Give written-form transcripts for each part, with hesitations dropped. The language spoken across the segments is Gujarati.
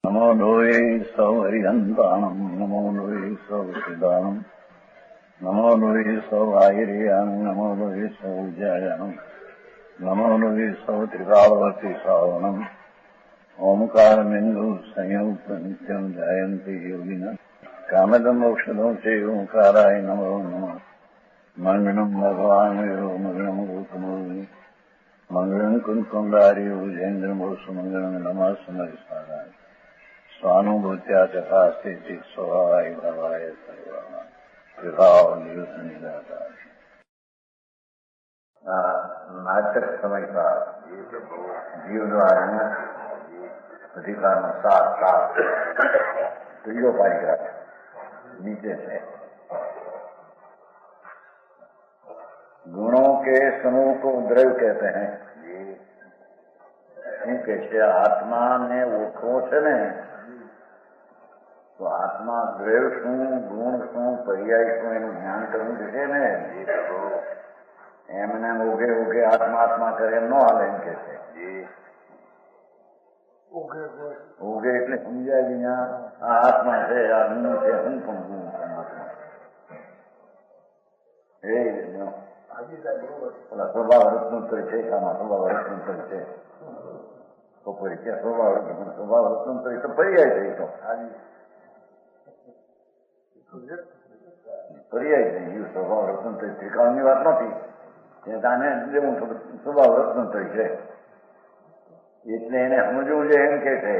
નમો લોહે સૌ હરિહંતાણમ નમો લોહે સૌ સિદાનમ નમો લોહે સૌ આયર્યાણમ નમો લોહે સૌ જયાણમ નમો લોહે સૌ ત્રિકાળવતી સાવણમ ઓમકારમિંદુ સંયુક્ત નિત્યમ જયંતિ યોગિના કામદમ ઔષધો છે ઓંકારાય નમો નમઃ મંગળમ ભગવાન વિરો મંગળમ ગૌતમોની મંગળમ કુંકુંડાર્યો જૈન્દ્રમો સુમંગળમ નમઃ સમરિસારાય સ્વાનુભૂત્યા તથા સ્થિતિ સ્વભાવાય ભવાય સર્વા વિભાવ નિયુદ્ધ નિરાકાર નાટક સમય જીવ દ્વારા અધિકારનો સાથ ત્રીજો પારિગ્રાફ નીચે છે. गुणों के समूह को द्रव्य कहते हैं. શું કે છે? આત્મા ને ઓળખવો છે ને તો આત્મા દ્રવ્ય શું, ગુણ શું, પર્યાય શું એનું જ્ઞાન કરવું છે ને. એમને ઉગે ઉગે આત્મા આત્મા કરે એમ ન હાલે એમ કે છે. ઉગે એટલે સમજાય અહીંયા આ આત્મા છે, આ હું છે, હું પણ હું આત્મા એ પેલા સ્વભાવ રત્નોત્તર છે, આમાં સ્વભાવ રત્નોત્તર છે તો પછી સ્વભાવ રત્નોત્તર તો પર્યાય છે. તો પર્યાય થઈ ગયું. સ્વભાવ રત્નોત્તર ત્રિકાળની વાત નથી. આને જેવું સ્વભાવ રત્નોત્તર છે એટલે એને સમજવું છે એમ કે છે.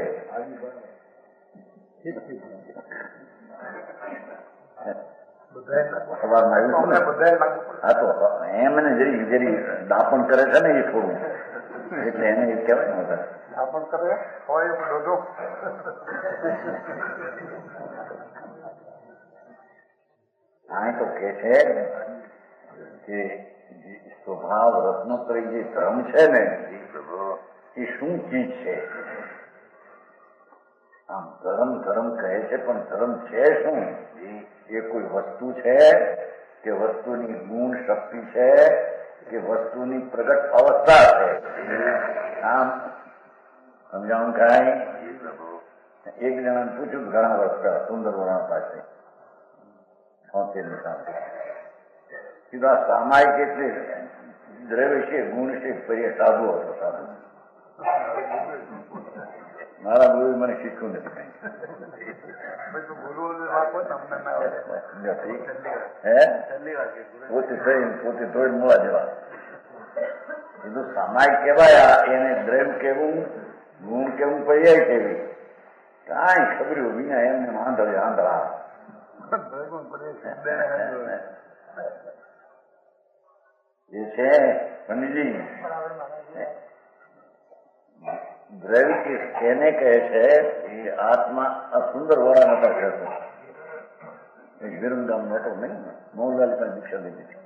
હા તો એમને જરી દાપણ કરે છે ને એ થોડું એટલે એને એ કહેવાય ને દાપણ કરે હોય દોઢો. હા તો કે છે કે સ્વભાવ રત્નોત્તર જે ધર્મ છે ને એ શું ચીજ છે? આમ ધર્મ ધર્મ કહે છે પણ ધર્મ છે શું? એ કોઈ વસ્તુ છે કે વસ્તુની ગુણ શક્તિ છે કે વસ્તુની પ્રગટ અવસ્થા છે? આમ સમજાવું કાંઈ? એક જણાને પૂછ્યું ઘણા વર્ષ સુંદર વરણ પાસે 76 સાલ કીધું આ સામાયિક એટલે દ્રવ્ય છે, ગુણ છે, પર્ય સાધુ હતો. સાધુ મારા ગુરુ મને શીખવું નથી કઈ. પોતે થોડી મળવા દેવા. કીધું સામાયિક કહેવાય, એને દ્રવ્ય કેવું, ગુણ કેવું, પર્યાય કેવી કાંઈ ખબર્યું વિના એમને આંધળે આંધળા. એ છે પંડિતજી દ્રવ્ય કેને કહે છે? એ આત્મા આ સુંદર વડા નતા કહેતો. વિરમગામ નહોતો નહીં, મોહનલાલ પણ દીક્ષા લીધી હતી.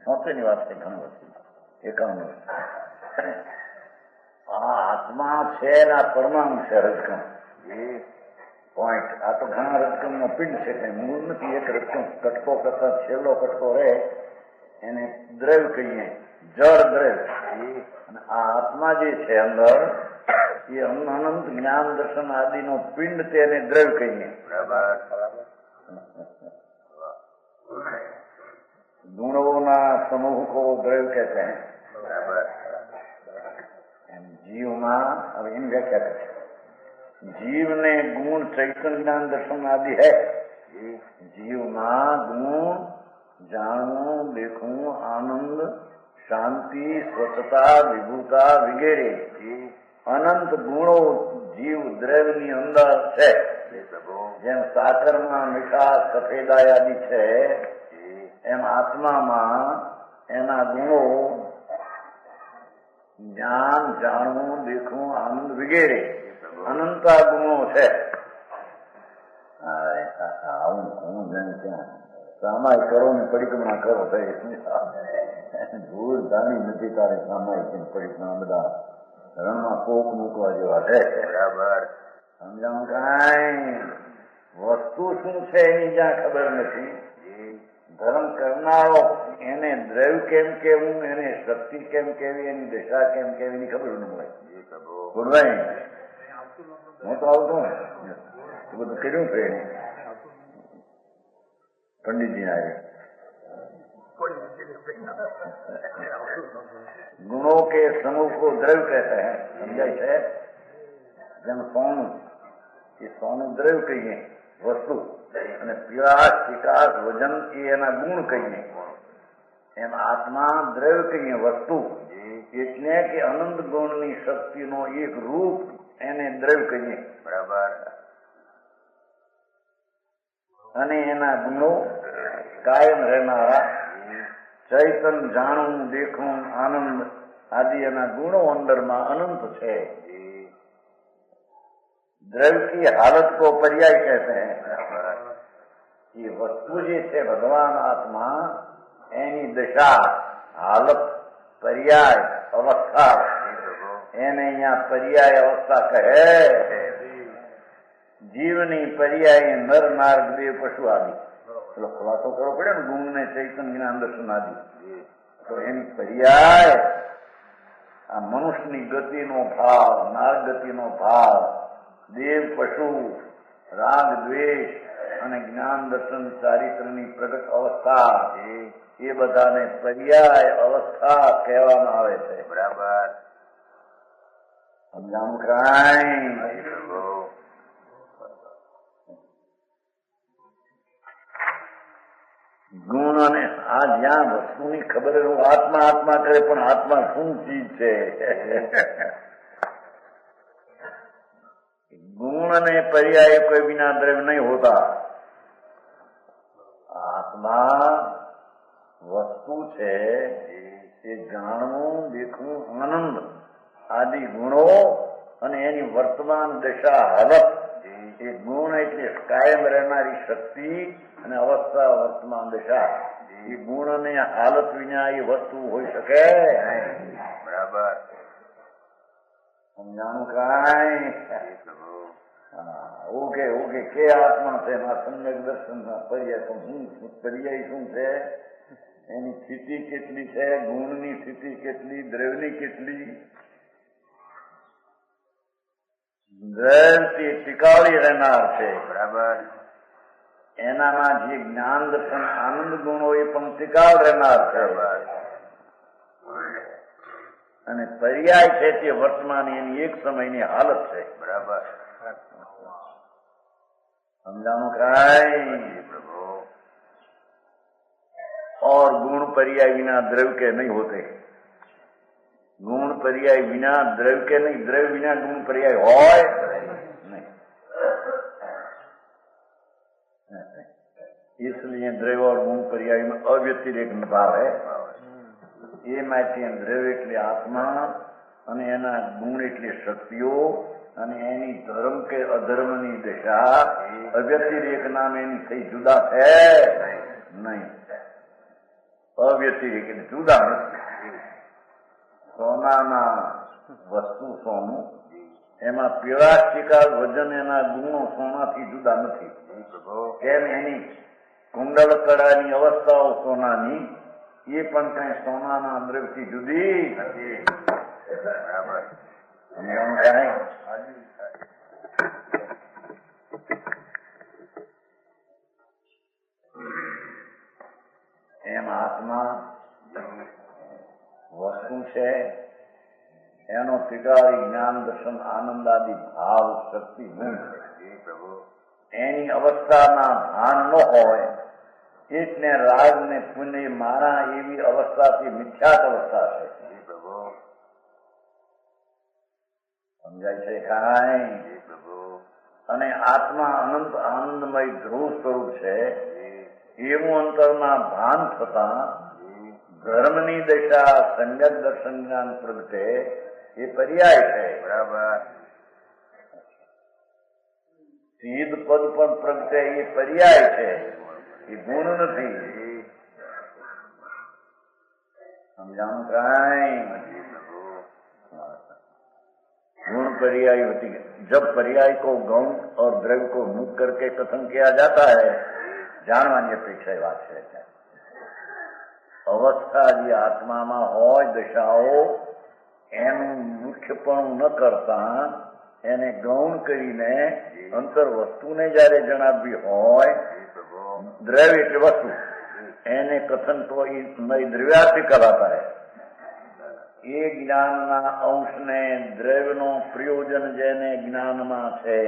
76 વાત છે, ઘણું વર્ષ 51 વર્ષ. આ આત્મા છે ને આ પરમાણુ છે, રજકણ એ પોઈન્ટ. આ તો ઘણા રજકણનો પિંડ છે, કઈ મૂળ નથી. એક રજકણ કટકો કરતા છેલ્લો કટકો રહે એને દ્રવ્ય કહીએ, જળ દ્રવ્ય. અને આ આત્મા જે છે અંદર એ અનંત જ્ઞાન દર્શન આદિનો પિંડ તેને દ્રવ્ય કહીએ. ગુણોના સમૂહ કો દ્રવ્ય કહેતે હૈ. જીવમાં હવે એની વ્યાખ્યા કરે. જીવ ને ગુણ ચૈતન્ય જ્ઞાન દર્શન આદિ હૈ. જીવમાં ગુણ જાણવું, દેખવું, આનંદ, શાંતિ, સ્વચ્છતા, વિભુતા વગેરે અનંત ગુણો જીવ દ્રવ્યની અંદર છે. જેમ સાકરમાં મીઠાશ, સફેદાઈ આદિ છે એમ આત્મામાં એના ગુણો જ્ઞાન, જાણવું, દેખવું, આનંદ વગેરે અનંતા ગુણો છે. આવું હું જાણ ક્યાં સામાય કરો ને પરિક્રમા કરો ભૂલ જાણી નથી તારે સામાય પરિક્રમા બધા રણમાં કોક મૂકવા જેવા છે. બરાબર સમજાવું કાંઈ? વસ્તુ શું છે એની જ્યાં ખબર નથી. ધર્મ કરનારો એને દ્રવ્ય કેમ કેવું, એને શક્તિ કેમ કેવી, એની દશા કેમ કેવી એની ખબર ન હોય. હું તો આવતો ને બધું કર્યું છે પંડિતજી આવે गुणों के समूह को द्रव्य कहते हैं समझाय है જેમ સોનું એ સોનું દ્રવ્ય કહીએ વસ્તુ અને પીળાશ વિકાસ વજન એ એના ગુણ કહીએ એમ આત્મા દ્રવ્ય કહીએ વસ્તુ એટલે કે અનંત ગુણની શક્તિનો એક રૂપ એને દ્રવ્ય કહીએ બરાબર અને એના ગુણો કાયમ રહેનારા ચૈતન જાણવું દેખવું આનંદ આદि એના ગુણો અંદરમાં અનંત છે द्रव्य की हालत को पर्याय कहते हैं ये वस्तु જે છે ભગવાન આત્મા એની દશા હાલત પર્યાય અવસ્થા એને અહીંયા પર્યાય અવસ્થા કહે જીવની પર્યાય નર નાગ દેવ પશુ આદિ પેલો ખુલાસો કરવો પડે ને ગુણ ને ચૈતન્ય જ્ઞાન દર્શન આદિ તો એની પર્યાય આ મનુષ્યની ગતિનો ભાવ નાગ ગતિનો ભાવ દેવ પશુ રાગ દ્વેષ અને જ્ઞાન દર્શન ચારિત્રની પ્રગટ અવસ્થા એ બધાને પર્યાય અવસ્થા કહેવામાં આવે છે બરાબર સમજાવું કાંઈ ગુણ અને આ જ્યાં વસ્તુની ખબર આત્મા આત્મા કરે પણ આત્મા શું ચીજ છે गुण ने पर्याय कोई बिना द्रव्य नहीं होता आत्मा वस्तु છે એ જાણવું દેખવું આનંદ આદિ ગુણો અને એની વર્તમાન દશા હાલત એ ગુણ એટલે કાયમ રહેનારી શક્તિ અને અવસ્થા વર્તમાન દશા એ ગુણ અને હાલત વિના એ વસ્તુ હોઈ શકે બરાબર સમજાણું કાંઈ ઓકે ઓકે કે આત્મા છે એના સમ્યક દર્શન પર્યાય શું પર્યાય શું છે એની સ્થિતિ કેટલી છે ગુણની સ્થિતિ કેટલી દ્રવ્યની કેટલી દ્રવ્યથી ટીકાવી રહેનાર છે બરાબર એનામાં જે જ્ઞાન દર્શન આનંદ ગુણો એ પણ ટીકાવ રહેનાર છે અને પર્યાય છે તે વર્તમાન એની એક સમયની હાલત છે બરાબર समझाऊं काई और गुण पर्याय बिना द्रव्य के नहीं होते गुण पर्याय बिना द्रव्य के नहीं द्रव्य बिना गुण पर्याय होय नहीं इसलिए द्रव्य और गुण पर्याय में अव्यतिरेक भाव है ये माहिती द्रव्य એટલે આત્મા અને એના ગુણ એટલે શક્તિઓ અને એની ધર્મ કે અધર્મની દશા અવ્યતિરેક નામ એની કઈ જુદા છે નહીં અવ્યતિરેક એટલે જુદા નથી સોનાના વસ્તુ સોનું એમાં પીળાશ ચિકાસ વજન એના ગુણો સોનાથી જુદા નથી કેમ એની કુંડળ કળાની અવસ્થાઓ સોનાની એ પણ કઈ સોનાના દ્રવ્યથી જુદી નથી બરાબર એમ આત્મા વસ્તુ છે એનો પિતાળી જ્ઞાન દર્શન આનંદ આદિ ભાવ શક્તિ ગુણ એની અવસ્થાના ભાન ન હોય એટલે રાગ ને પુણ્ય મારા એવી અવસ્થાથી મિથ્યાત અવસ્થા છે સમજાય છે કાંઈ અને આત્મા અનંત આનંદમય ધ્રુવ સ્વરૂપ છે એવું અંતરના ભાન થતા ધર્મની દશા સંયક દર્શન જ્ઞાન પ્રગટે એ પર્યાય છે બરાબર સિદ્ધ પદ પણ પ્રગટે એ પર્યાય છે એ ગુણ નથી સમજાણું કાંઈ गुण पर्याय होती है जब पर्याय को गौण और द्रव्य को मुक्त करके कथन किया जाता है जानवानी अपेक्षा बात है अवस्था जी आत्मा में हो दशाओं एनु मुख्यपणु न करता એને ગૌણ કરીને અંતર વસ્તુને જયારે જણાવવી હોય, દ્રવ્ય એટલે વસ્તુ, એને કથન તો નઈ દ્રવ્યાર્થી કહેવાતા હે. એ જ્ઞાનના અંશને દ્રવ્યનો પ્રયોજન જેને જ્ઞાનમાં છે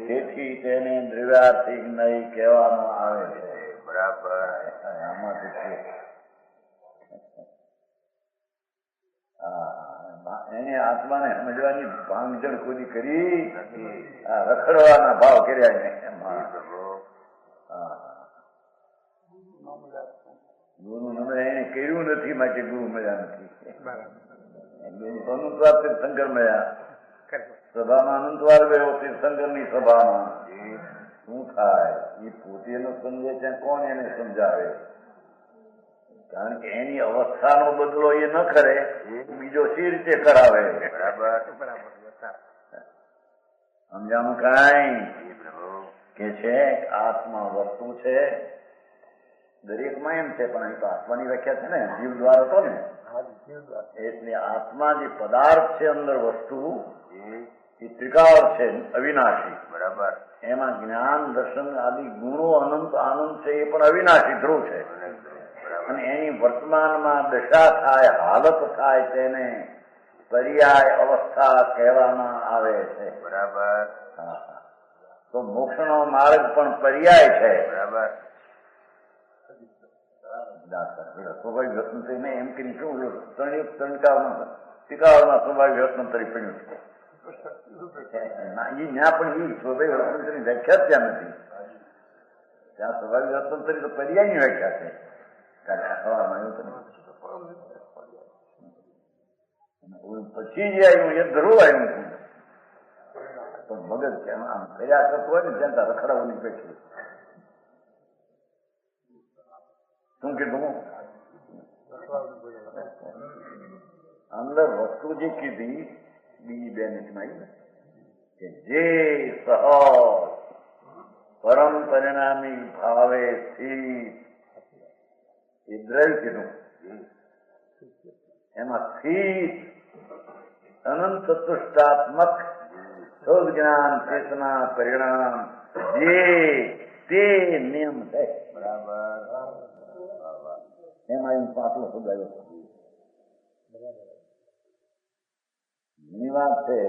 તેથી તેને દ્રવ્યાર્થિક નહીં કહેવામાં આવે છે. બરાબર. આમાંથી છે એને આત્માને સમજવાની ભાંગજણ કોઈ કરી, રખડવાના ભાવ કર્યા ને એમાં. ગુરુ નમે એને કર્યું નથી માટે ગુરુ મળ્યા નથી. અનંતવાર તીર્થંકર મળ્યા, સભામાં અનંતવાર ગયો તીર્થંકરની સભામાં. શું થાય એ પોતે નો સમજે છે, કોણ એને સમજાવે? કારણ કે એની અવસ્થાનો બદલો એ ન કરે, બીજો સી રીતે કરાવે? સમજાણું કાંઈ કે છે આત્મા વસ્તુ છે, દરેકમાં એમ છે, પણ અહીં તો આત્માની વ્યાખ્યા છે ને, જીવ દ્વાર હતો ને, એટલે આત્મા જે પદાર્થ છે અંદર વસ્તુ એ ત્રિકાળ છે, અવિનાશી. બરાબર. એમાં જ્ઞાન દર્શન આદિ ગુણો અનંત આનંદ છે, એ પણ અવિનાશી ધ્રુવ છે. અને એની વર્તમાનમાં દશા થાય, હાલત થાય, તેને પર્યાય અવસ્થા કહેવામાં આવે છે. બરાબર. તો મોક્ષનો માર્ગ પણ પર્યાય છે. બરાબર. સ્વાભાવિક રત્ન એમ કરી શું ટીકાઓમાં સ્વાભાવિક રત્ન તરી પડ્યું છે. ત્યાં પણ એ સ્વાભાવિક રત્નની વ્યાખ્યા ત્યાં નથી. ત્યાં સ્વાભાવિક રત્ન તરી તો પર્યાયની વ્યાખ્યા છે. પછી જે આવ્યું એ ધરું આવ્યું છું, પણ મગજ કેમ આમ કર્યા કરતો હોય ને ત્યાં રખડાવવાની પેક્ષી શું કીધું? અંદર વસ્તુ જે કીધી બીજી 2 મિનિટમાં કે જે સહજ પરમ પરિણામી ભાવે સ્થિત, એ દ્રવ્ય કીધું. એમાં સ્થિત અનંત ચતુષ્ટાત્મક શુદ્ધ જ્ઞાન ચેતના પરિણામ જે તે નિયમ છે. બરાબર. એમાં એમ પાટલો સુધાર્યો ની વાત છે.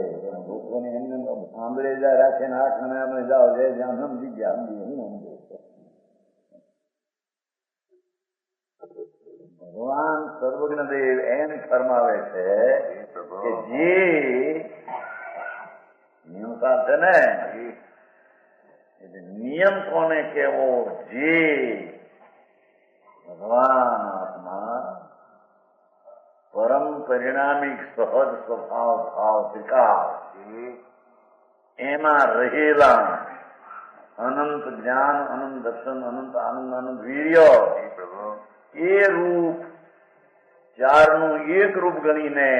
લોકોને એમને સાંભળે જાય રાખે ને આઠ અને અમે જાઓ જે જ્યાં સમજી ગયા સમજીએ. હું સમજે ભગવાન સર્વજ્ઞ દેવ એમ ફરમાવે છે કે જે નિયમતા છે ને, નિયમ કોને કેવો? જે ભગવાન આત્મા પરમ પરિણામિક સહજ સ્વભાવ ભાવ ત્રિકાળ એમાં રહેલા અનંત જ્ઞાન, અનંત દર્શન, અનંત આનંદ, અનંત વીર્ય, એ રૂપ ચારનું એક રૂપ ગણીને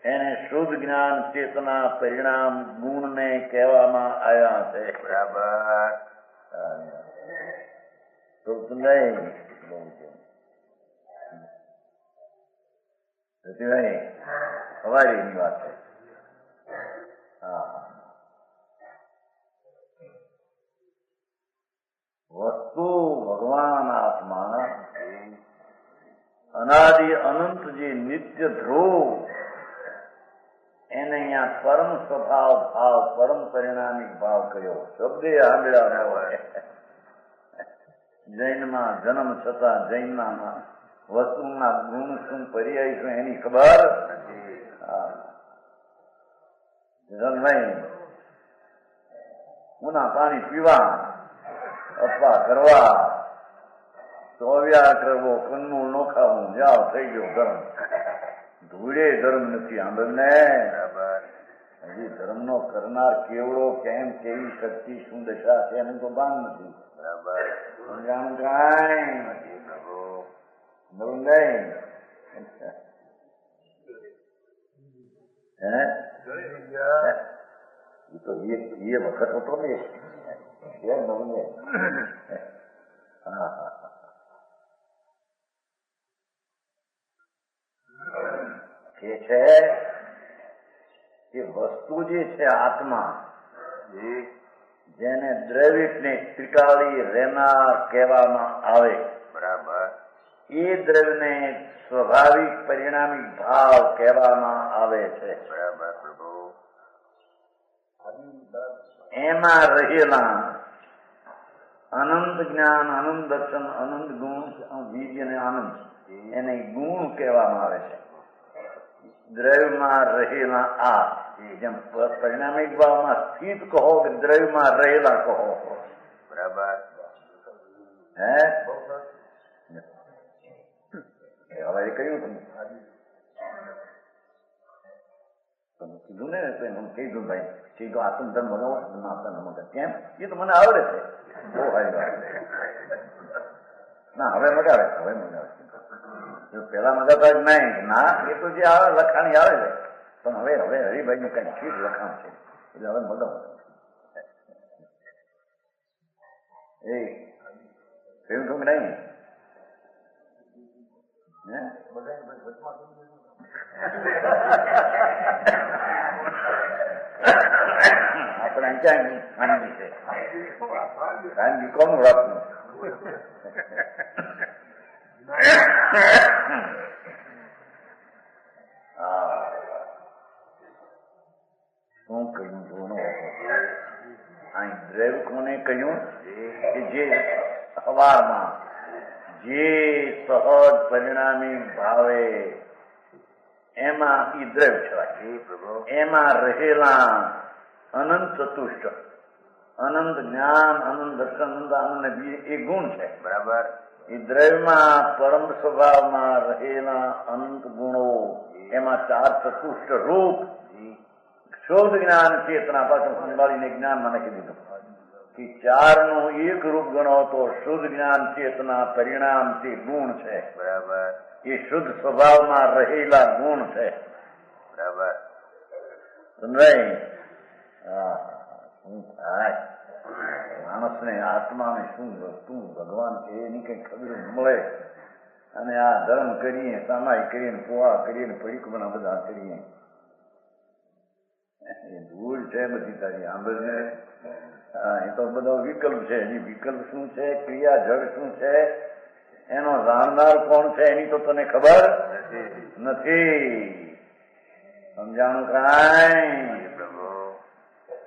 એને શુદ્ધ જ્ઞાન ચેતના પરિણામ ગુણને કહેવામાં આવ્યા છે. બરાબર. નહીં સવારીની વાત છે. વસ્તુ ભગવાન આત્મા અનાદિ અનંત જે નિત્ય ધ્રુવ, એને અહીંયા પરમ સ્વભાવ ભાવ, પરમ પરિણામિક ભાવ કર્યો. શબ્દે સાંભળ્યા હોય. જૈનમાં જન્મ છતાં જૈનમાં વસ્તુના ગુણ શું પર્યાય શું એની ખબર નહીં. ઉના પાણી પીવા અથવા કરવા, ચોવ્યા કરવો, કન્નું નો ખાવું, જાઓ થઈ ગયો ધર્મ. ધૂળે ધર્મ નથી આંબળને. હજી ધર્મ નો કરનાર કેવડો, કેમ, કેવી શક્તિ, શું દશા છે એનું તો ભાન નથી. બરાબર. સમજાણું કાંઈ નવું નહીં. એ તો એ વખત હતો ને નવું ને. કે છે એ વસ્તુ જે છે આત્મા, જેને દ્રવ્યને ત્રિકાળી રહેનાર કહેવામાં આવે, બરાબર. એ દ્રવ્યને સ્વાભાવિક પરિણામી ભાવ કહેવામાં આવે છે. બરાબર પ્રભુ. એમાં રહેલા અનંત જ્ઞાન, અનંત દર્શન, અનંત ગુણ, વીર્ય અને આનંદ, એને ગુણ કહેવામાં આવે છે. દ્રવ્યમાં રહેલા આ, જેમ પરિણામિક ભાવમાં સ્થિત કહો કે દ્રવ્યમાં રહેલા કહો. બરાબર. હે હવે કહ્યું તમે કીધું ને કીધું ભાઈ સીધો આત્મધર્મ મગાવો આપતા મગા કેમ? એ તો મને આવડે છે. બહુ સારી વાત. ના હવે મગાવે, હવે મગાવે. પેલા મગાતા જ નહીં. ના એ તો જે આવે લખાણી આવે છે, પણ હવે હવે હરિભાઈ નું કઈ ઠીક લખાણ છે એટલે હવે મગાવો. એ કહ્યું તું નહીં આપણે ક્યાં ખાનગી છે, ખાનગી કોનું રાખવું? શું કહ્યું છું? અહીં દ્રવ્ય કોને કહ્યું કે જે સવારમાં જે સહજ પરિણામી ભાવે એમાં ઈ દ્રવ્ય કહેવાય. એમાં રહેલા અનંત ચતુષ્ટ, અનંત જ્ઞાન, અનંત દર્શન, અનંત આનંદ એ ગુણ છે. બરાબર. એ દ્રવ્યમાં પરમ સ્વભાવમાં રહેલા અનંત ગુણો, એમાં ચાર ચતુષ્ટ રૂપ, શુદ્ધ જ્ઞાન ચેતના, પાછું સંભાળીને જ્ઞાનમાં નાખી દીધું કે ચાર નું એક રૂપ ગણો તો શુદ્ધ જ્ઞાન ચેતના પરિણામ તે ગુણ છે. બરાબર. એ શુદ્ધ સ્વભાવમાં રહેલા ગુણ છે. બરાબર. સમજાય? શું થાય માણસને આત્માને શું વસ્તુ ભગવાન છે એની કઈ ખબર મળે. અને આ ધર્મ કરીએ, સામાય કરીએ, પોવા કરીએ, પરિક્રમા બધા કરીએ, એ ધૂળ છે બધી તારી આંબળ છે. એ તો બધો વિકલ્પ છે. એની વિકલ્પ શું છે, ક્રિયા જળ શું છે, એનો જાણનાર કોણ છે એની તો તને ખબર નથી. સમજાણું કાંઈ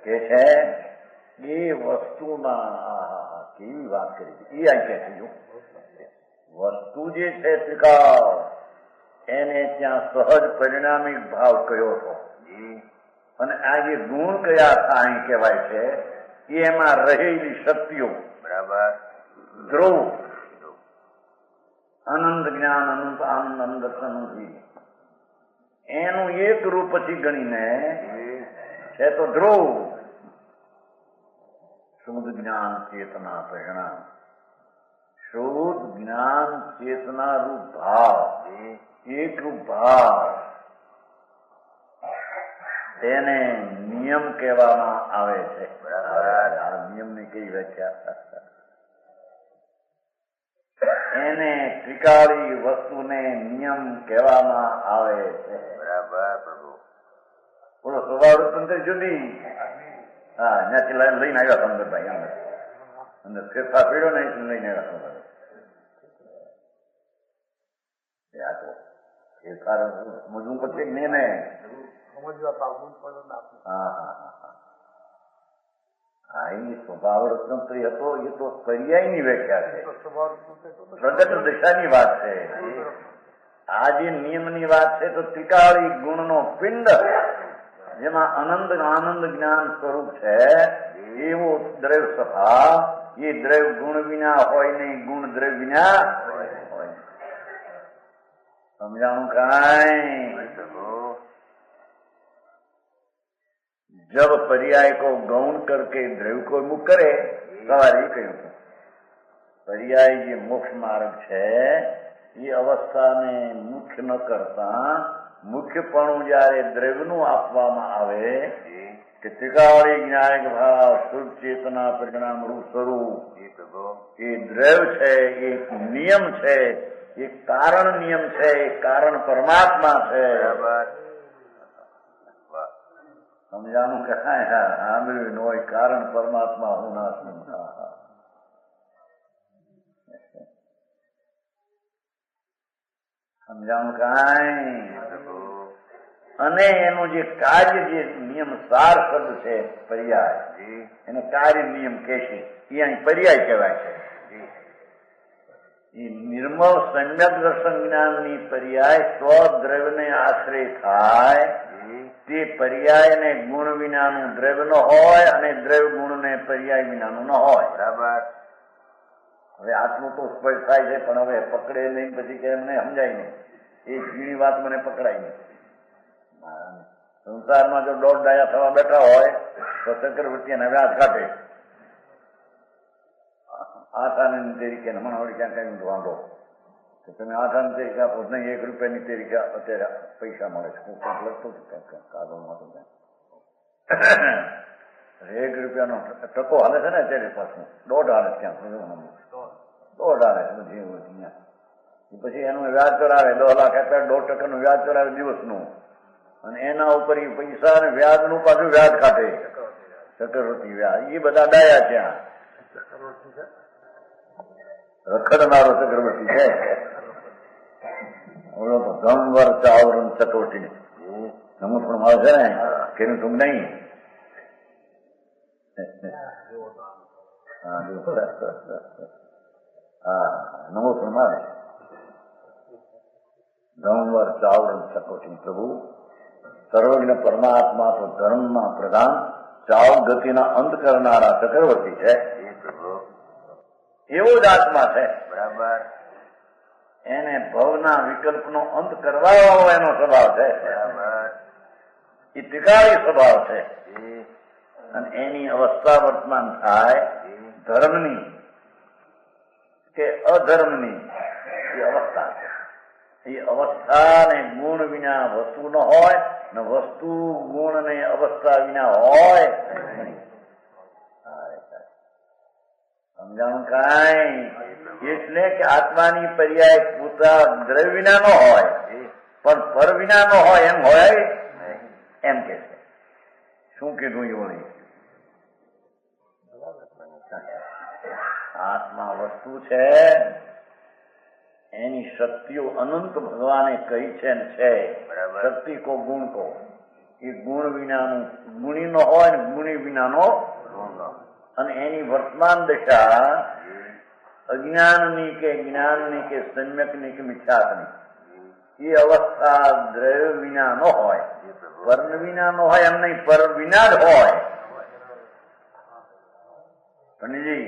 કે છે એ વસ્તુમાં કેવી વાત કરી એ આ કે છે. વસ્તુ જે છે ત્રિકાળ, એને ત્યાં સહજ પરિણામિક ભાવ કયો હતો. અને આ જે ગુણ કયા હતા અહીં કહેવાય છે એ એમાં રહેલી શક્તિઓ. બરાબર. ધ્રુવ, અનંત જ્ઞાન, અનંત આનંદ, અનંત દર્શન, એનું એક રૂપ પછી ગણીને છે તો ધ્રુવ, શુદ્ધ જ્ઞાન ચેતના પરિણામ. શુદ્ધ જ્ઞાન ચેતના રૂપ ભાવ, એક રૂપ ભાવ, તેને નિયમ કહેવામાં આવે છે. આ નિયમની કઈ વ્યાખ્યા? એને ત્રિકાળી વસ્તુને નિયમ કહેવામાં આવે છે. બરાબર પ્રભુ. બોલો સ્વભાવ તંત્ર જુદી. હા, ત્યાંથી લઈને આવ્યા સંદરભાઈ અંદર અંદર ફેરફાર પડ્યો ને લઈને આવ્યા સંદર. ફેરફાર સમજવું પડશે કે નહીં ને? હા, એ સ્વભાવ રત્નત્રી હતો એ તો પર્યાયની વ્યાખ્યા છે, પ્રગટ દશાની વાત છે. આ જે નિયમની વાત છે તો ત્રિકાળી ગુણનો પિંડ, જેમાં અનંત આનંદ જ્ઞાન સ્વરૂપ છે, એવો દ્રવ્ય સ્વભાવ. એ દ્રવ્ય ગુણ વિના હોય નહીં, ગુણ દ્રવ્ય વિના હોય. સમજાણું કાંઈ? जब पर्याय को गौण करके द्रव्य को मुख करे, सवाल ये કહ્યું पर्याय જે મોક્ષ માર્ગ છે એ અવસ્થાને મુખ્ય ન કરતા મુખ્યપણું જયારે દ્રવ્યનું આપવામાં આવે કે ત્રિકાળી જ્ઞાનિક ભાવ, શુદ્ધ ચેતના પરિણામ રૂપ સ્વરૂપ, એ દ્રવ્ય છે, એક નિયમ છે, એક કારણ નિયમ છે, એક કારણ પરમાત્મા છે. સમજાણું કહાય સાંભળ્યું ન હોય કારણ પરમાત્મા હું ના છું. સમજાણું કાંઈ. અને એનું જે કાર્ય, જે નિયમ સાર શબ્દ છે પર્યાય, એને કાર્ય નિયમ કે છે એ અહીં પર્યાય કહેવાય છે. એ નિર્મળ સમ્યક દર્શન જ્ઞાનની પર્યાય સ્વદ્રવ્યને આશ્રય થાય તે પર્યાય ને ગુણ વિનાનું દ્રવ્ય ન હોય અને દ્રવ્ય ગુણ ને પર્યાય વિનાનું ન હોય. બરાબર. હવે આટલું તો સ્પષ્ટ થાય છે, પણ હવે પકડે નહીં પછી કે એમને સમજાય નહીં. એ ઝીણી વાત મને પકડાય નહીં. સંસારમાં જો દોઢ ડાયા થવા બેઠા હોય તો ચક્રવર્તી એને વ્યાજ કાઢે. આઠાની તરીકે હમણાં વળી ક્યાં કઈ વાંધો તો તમે આઠાની તરીકે આપો નહીં, 1 રૂપિયાની તરીકે અત્યારે પૈસા મળે છે. હું કંઈક લખતો છું કાગળમાં તો 1 રૂપિયાનો ટકો હાલે છે ને અત્યારે પાછું 1.5 હાલે ક્યાં 1.5 હાલે છે પછી એનું વ્યાજ ચડાવે 10 લાખ આપ્યા 2% વ્યાજ ચડાવે દિવસનું, અને એના ઉપર એ પૈસા અને વ્યાજનું પાછું વ્યાજ કાઢે ચક્રવર્તી વ્યાજ. એ બધા ડાયા ત્યાં રખડનારો ચક્રવર્તી છે. ઓલો તો ધમવર ચાવરણ ચક્રવર્તી નમો પણ આવે છે ને કે તું નહીં. હા નમો પણ આવે ધમવર ચાવરણ ચક્રવર્તી પ્રભુ સર્વજ્ઞ પરમાત્મા તો ધર્મમાં પ્રધાન ચાવ ગતિના અંત કરનારા ચક્રવર્તી છે. એવો જ આત્મા છે. બરાબર. એને ભવના વિકલ્પનો અંત કરવાનો એનો સ્વભાવ છે. બરાબર. એ ટીકાળી સ્વભાવ છે. અને એની અવસ્થા વર્તમાન થાય ધર્મની કે અધર્મની એ અવસ્થા છે. એ અવસ્થા ને ગુણ વિના વસ્તુ ન હોય ને વસ્તુ ગુણ ને અવસ્થા વિના હોય. સમજાણું કાંઈ. એટલે કે આત્માની પર્યાય પૂરતા દ્રવ્ય વિના નો હોય પણ પર વિના નો હોય એમ હોય એમ કે છે. શું કીધું એવું નહીં. આત્મા વસ્તુ છે, એની શક્તિઓ અનંત ભગવાને કહી છે ને છે. શક્તિ કો ગુણ કો. એ ગુણ વિનાનું ગુણી નો હોય ને ગુણી વિનાનો, અને એની વર્તમાન દશા અજ્ઞાનની કે જ્ઞાનની કે સમ્યકની કે મિથ્યાત્મની એ અવસ્થા દ્રવ્ય વિના ન હોય, પર્ણ વિના ન હોય એમ નહીં, પર વિના જ હોય. પંડિતજી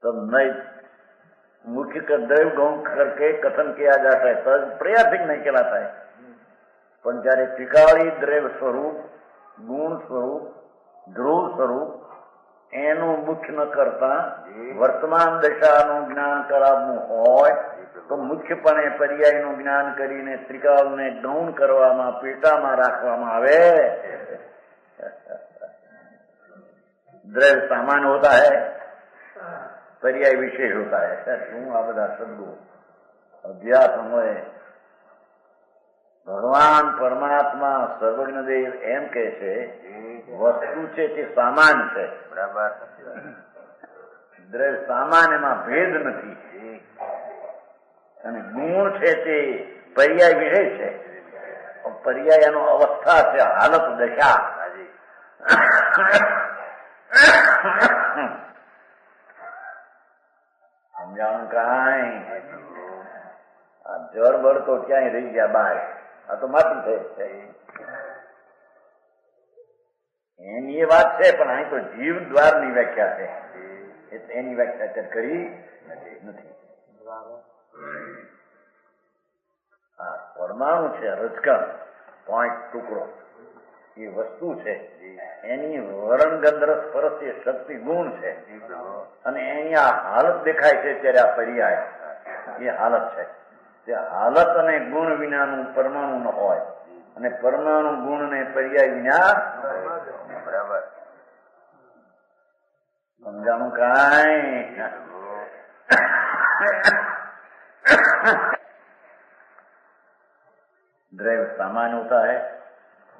तब नहीं मुख्य का द्रव्य गौण करके कथन किया जाता है तब प्रयासिक नहीं कहलाता है. પણ જયારે ટીકાળી દ્રવ્ય સ્વરૂપ ગુણ સ્વરૂપ ધ્રુવ સ્વરૂપ એનું મુખ્ય ન કરતા વર્તમાન દશાનું જ્ઞાન કરાવવું હોય તો મુખ્યપણે પર્યાયનું જ્ઞાન કરીને ત્રિકાળને ગૌણ કરવામાં પેટામાં રાખવામાં આવે. દ્રવ્ય सामान्य होता है, पर्याय विशेष होता है. શું આ બધા શબ્દો અધ્યાત્મય ભગવાન પરમાત્મા સર્વજ્ઞદેવ એમ કે છે વસ્તુ છે તે સામાન્ય છે. બરાબર. દ્રવ્ય સામાન્યમાં ભેદ નથી, અને ગુણ છે તે પર્યાય વિશેષ છે. પર્યાય એનો અવસ્થા છે, હાલત દશા. સમજાણું કાંઈ. આ જળ બળ તો ક્યાંય રહી ગયા બહાર. આ તો માટી થઈ એની એ વાત છે, પણ અહીં તો જીવ દ્વારની વ્યાખ્યા છે એટલે એની વ્યાખ્યા અત્યારે કરી નથી. હા પરમાણુ છે, રજકણ પોઈન્ટ ટુકડો એ વસ્તુ છે, એની વરણ ગંધર સ્પર્શ એ શક્તિ ગુણ છે, અને એની આ હાલત દેખાય છે ત્યારે આ પર્યાય એ હાલત છે. તે હાલત અને ગુણ વિનાનું પરમાણુ ન હોય, અને પરમાણુ ગુણ ને પર્યાય વિના. બરાબર. સમજાણું કાંઈ. દ્રવ્ય સામાન્ય હોતા હૈ.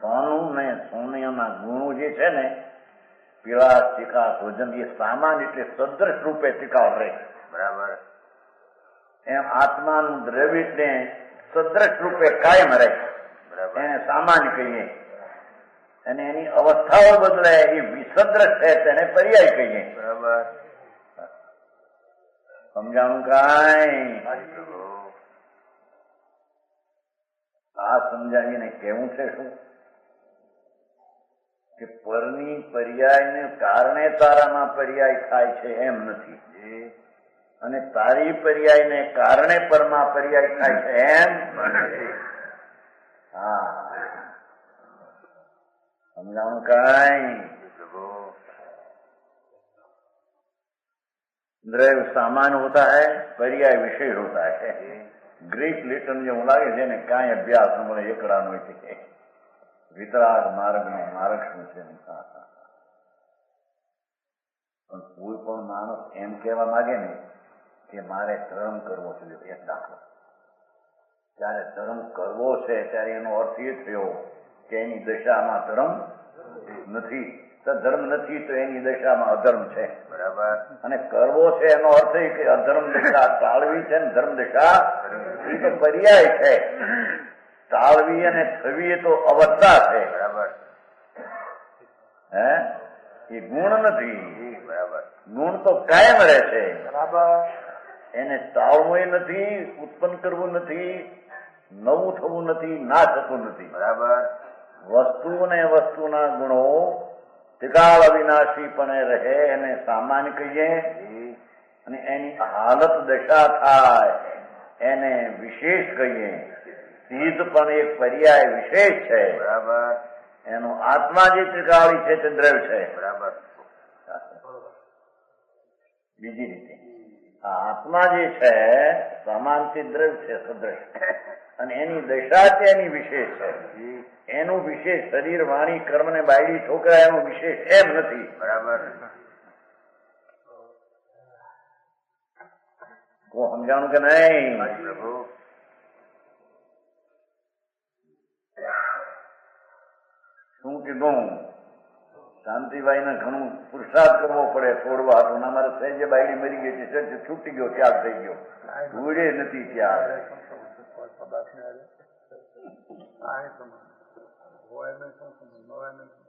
સોનું ને સોનિયાના ગુણો જે છે ને, પીળા ટીકા ભોજન, એ સામાન્ય એટલે સદ્રશ રૂપે ટીકાવ રહે. બરાબર. એમ આત્માનું દ્રવ્ય ને સદ્રશ રૂપે કાયમ રહે. એને સામાન્ય કહીએ. અને એની અવસ્થાઓ બદલે એ વિસદ્રશ છે તેને પર્યાય કહીએ. બરાબર. સમજાણું કાંઈ? આ સમજાવીને કેવું છે શું કે પરની પર્યાયને કારણે તારામાં પર્યાય થાય છે એમ નથી, અને તારી પર્યાયને કારણે પરમાં પર્યાય થાય છે એમ. હા, સમજાણું કાંઈ? દ્રव्य सामान्य होता है, पर्याय विशेष होता है. ग्रीक लिटन જેવું લાગે છે ને, કાંઈ અભ્યાસ ન મળે, એકડાનો છે. વિતરાગ માર્ગનો માર્ગ શું છે? પણ કોઈ પણ માણસ એમ કહેવા માંગે ને કે મારે ધર્મ કરવો જોઈએ, એક દાખલો. ત્યારે ધર્મ કરવો છે ત્યારે એનો અર્થ એ થયો કે એની દશામાં ધર્મ નથી. ધર્મ નથી તો એની દશામાં અધર્મ છે. બરાબર. અને કરવો છે એનો અર્થ એ કે અધર્મ દશા ટાળવી છે ને ધર્મ દશા એ તો પર્યાય છે. ટાળવી અને થવી એ તો અવસ્થા છે. બરાબર. હે, એ ગુણ નથી. બરાબર. ગુણ તો કાયમ રહે છે. બરાબર. એને ટાળવું નથી, ઉત્પન્ન કરવું નથી, નવું થવું નથી, ના થતું નથી. બરાબર. વસ્તુ અને વસ્તુના ગુણો ત્રિકાળ અવિનાશીપણે રહે એને સામાન્ય કહીએ, અને એની હાલત દશા થાય એને વિશેષ કહીએ. સિદ્ધ પણ એક પર્યાય વિશેષ છે. બરાબર. એનો આત્મા જે ત્રિકાળી છે તે દ્રવ્ય છે. બરાબર. બીજી રીતે આ આત્મા જે છે સમાનથી દ્રવ્ય છે, સદ્રશ, અને એની દશા છે એની વિશેષ છે. એનું વિશેષ શરીર, વાણી, કર્મ ને બાયડી છોકરા એનું વિશેષ એમ નથી. બરાબર. કો સમજાણું કે નહીં? પ્રભુ. શું કીધું? શાંતિભાઈ ને ઘણું પુરુષાર્થ કરવો પડે છોડવા હતું. અમારે સહેજે બાયડી મરી ગઈ છે, છૂટી ગયો, ત્યાગ થઈ ગયો, ઉડે નથી ત્યાગ.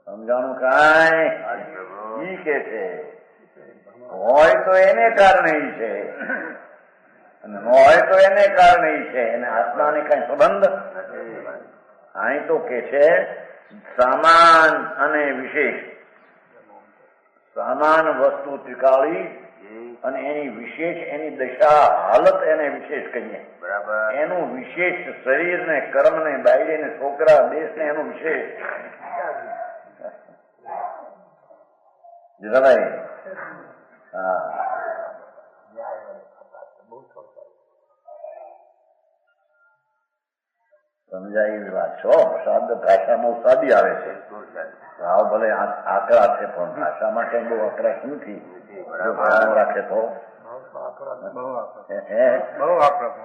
સમજાણું કાંઈ? ઈ કે છે હોય તો એને કારણે ઈ છે, અને ન હોય તો એને કારણે ઈ છે. એને આત્માને કઈ સંબંધ અહીં તો કે છે સામાન અને વિશેષ. સામાન વસ્તુ ત્રિકાળી અને એની વિશેષ એની દશા હાલત એને વિશેષ કહીએ. બરાબર. એનું વિશેષ શરીર ને કર્મ ને બાયડી ને છોકરા દેશ ને એનું વિશેષ. જીરાભાઈ, હા, સમજાય એવી વાત છો. શબ્દ ભાષામાં સાદી આવે છે, ભાવ ભલે આકરા છે, પણ ભાષા માટે બહુ આકરા નથી. ભાવ રાખે તો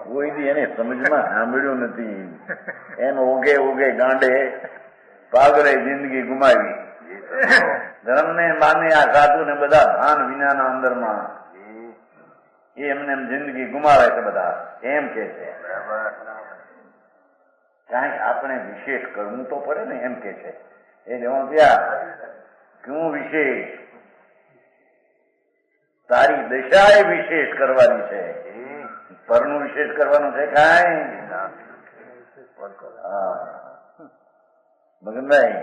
કોઈ દી એને સમજમાં સાંભળ્યું નથી. એમ ઉગે ઉગે ગાંડે પાગલે જિંદગી ગુમાવી. ધર્મ ને માને આ સાધુ ને બધા ભાન વિનાના અંદરમાં એ એમને જિંદગી ગુમાવે છે બધા, એમ કે છે. કાંઈક આપણે વિશેષ કરવું તો પડે ને, એમ કે છે. એ લેવાનું ત્યાં ક્યું વિશેષ? તારી દશા એ વિશેષ કરવાની છે, પરનું વિશેષ કરવાનું છે કાંઈ? હા, મગનભાઈ,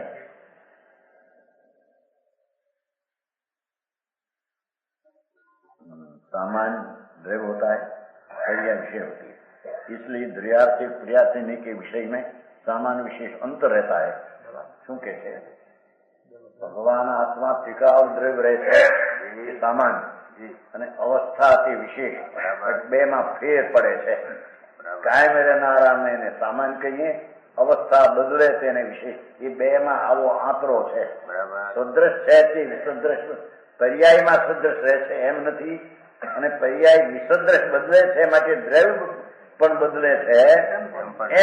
सामान्य द्रव्य होता है, क्रिया विषय होती है. इसलिए द्रव्यार्थी क्रियार्थी के विषय में सामान्य विशेष अंतर रहता है. શું કે છે? ભગવાન આત્મા ત્રિકાળ દ્રવ્ય રહે છે એ સામાન્ય, અને અવસ્થા તે વિશેષ, બે માં ફેર પડે છે. કાયમ રહેનારાને એને સામાન્ય કહીએ, અવસ્થા બદલે તેને વિશેષ. એ બે માં આવો આંતરો છે. સદ્રશ છે તે વિસદ્રશ પર્યાયમાં સદ્રશ રહે છે એમ નથી, અને પર્યાય વિસદ્રશ બદલે છે, માટે દ્રવ્ય પણ બદલે છે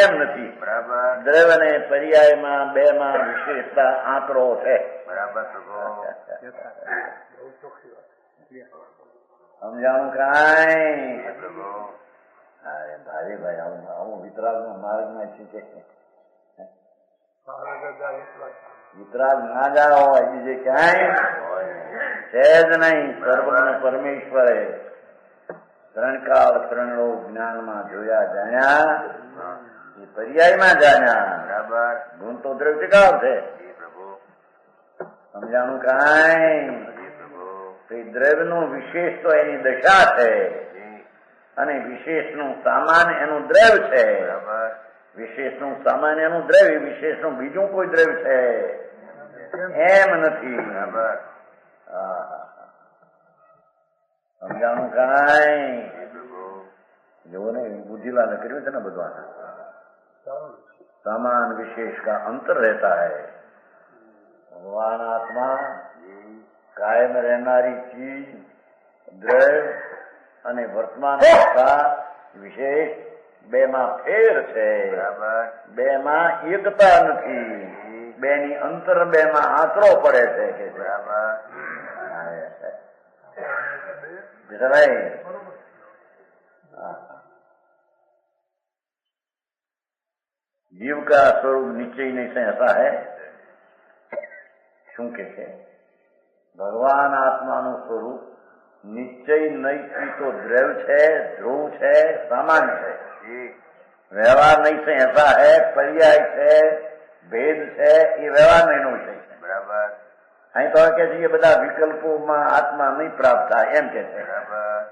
એમ નથી. બરાબર દ્રવ્ય અને પર્યાયમાં બે માં વિશેષતા આંકડો છે. બરાબર પ્રભુ સમજાણું કાંઈ? પ્રભુ અરે ભાઈ ભાઈ, આવું વિતરાગનો માર્ગમાં છે કે વિતરાગ ના જાઓ હોય બીજે ક્યાંય છે જ નહીં. સર્વજ્ઞ પરમેશ્વરે ત્રણ કાળ ત્રણ લોક જ્ઞાનમાં જોયા જાણ્યા, એ પર્યાયમાં જાણ્યા. બરાબર ગુણ તો દ્રવ્ય ટીકાવ છે. જી પ્રભુ સમજાણું કાંઈ? જી પ્રભુ દ્રવ્યનું વિશેષ તો એની દશા છે, જી અને વિશેષનું સામાન્ય એનું દ્રવ્ય છે. બરાબર વિશેષનું સામાન્ય એનું દ્રવ્ય, વિશેષનું બીજું કોઈ દ્રવ્ય છે એમ નથી. બરાબર સમજાણું કાંઈ? જી પ્રભુ જોવો ને, બુદ્ધિલાલે કર્યું છે ને બધું. सामान विशेष का अंतर रहता है. भगवान आत्मा कायम रहनारी चीज द्रव्य અને વર્તમાન અવસ્થા વિશેષ બે માં ફેર છે. બે માં એકતા નથી. બે ની અંતર બે માં આંતરો પડે છે કે जीव का स्वरूप निश्चय नहीं से ऐसा है. શું કે છે? ભગવાન આત્માનું સ્વરૂપ નિશ્ચય નહીં તો દ્રવ્ય છે, ધ્રુવ છે, સામાન્ય છે. વ્યવહાર નહીં છે ऐसा है. પર્યાય છે, ભેદ છે, એ વ્યવહાર નહીં નો વિષય છે. બરાબર અહીં તો કે છે એ બધા વિકલ્પોમાં આત્મા નહીં પ્રાપ્ત થાય એમ કે છે. બરાબર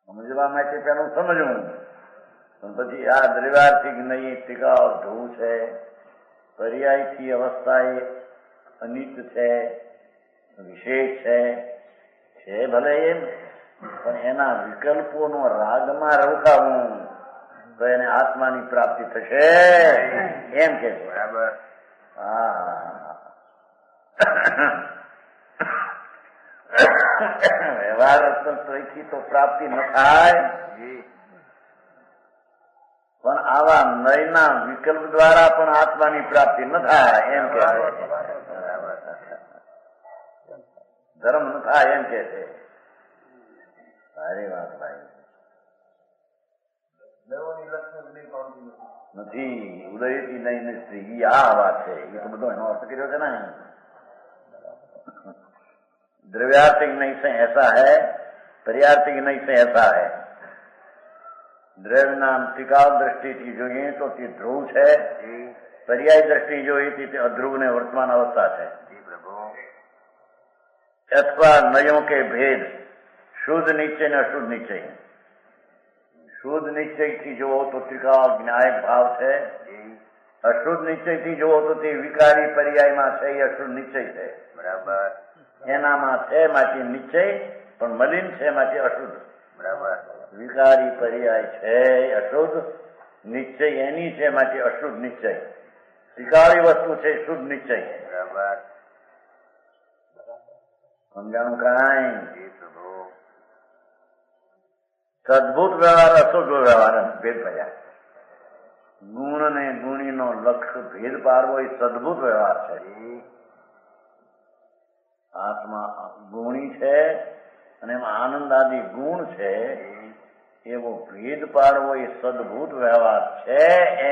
સમજવા માટે પેલું સમજવું, પણ પછી આ દ્રવ્યાર્થિક નહીં ટીકાવ ધ્રુવ છે, પર્યાયથી અવસ્થા એ અનિત છે, વિશેષ છે ભલે એમ, પણ એના વિકલ્પોનો રાગમાં રોકાવું તો એને આત્માની પ્રાપ્તિ થશે એમ કે છે. બરાબર વ્યવહાર થી તો પ્રાપ્તિ ન થાય, પણ આવા નયના વિકલ્પ દ્વારા પણ આત્માની પ્રાપ્તિ ન થાય એમ કે ધર્મ ન થાય એમ કે છે. સારી વાત ભાઈ. નથી ઉદયથી નહીં સ્ત્રી, આ વાત છે. એ તો બધો એનો અર્થ કર્યો છે ને. द्रव्यार्थिक नहीं से ऐसा है, पर्यार्थिक नहीं से ऐसा है. દ્રવ્ય નામ ટીકાવ દ્રષ્ટિથી જોઈએ તો તે ધ્રુવ છે, પર્યાય દ્રષ્ટિ જોઈએ તે અધ્રુવ ને વર્તમાન અવસ્થા છે. અથવા નયો કે ભેદ, શુદ્ધ નિશ્ચય ને અશુદ્ધ નિશ્ચય. શુદ્ધ નિશ્ચય થી જુઓ તો ત્રિકાળ જ્ઞાયક ભાવ છે, અશુદ્ધ નિશ્ચય થી જુઓ તો તે વિકારી પર્યાયમાં છે, એ અશુદ્ધ નિશ્ચય છે. બરાબર એનામાં છે માટે નિશ્ચય, પણ મલિન છે માટે અશુદ્ધ. બરાબર વિકારી પર્યાય છે અશુદ્ધ, નિશ્ચય એની છે માટે અશુદ્ધ નિશ્ચય. વિકારી વસ્તુ છે શુદ્ધ નિશ્ચય. બરાબર સમજાણું કાંઈ? સદભૂત વ્યવહાર અશુદ્ધ વ્યવહાર ભેદ પડ્યા. ગુણ ને ગુણીનો લક્ષ્ય ભેદ પાડવો એ સદભૂત વ્યવહાર છે. આત્મા ગુણી છે અને એમાં આનંદ આદિ ગુણ છે, એવો ભેદ પાડવો એ સદભૂત વ્યવહાર છે.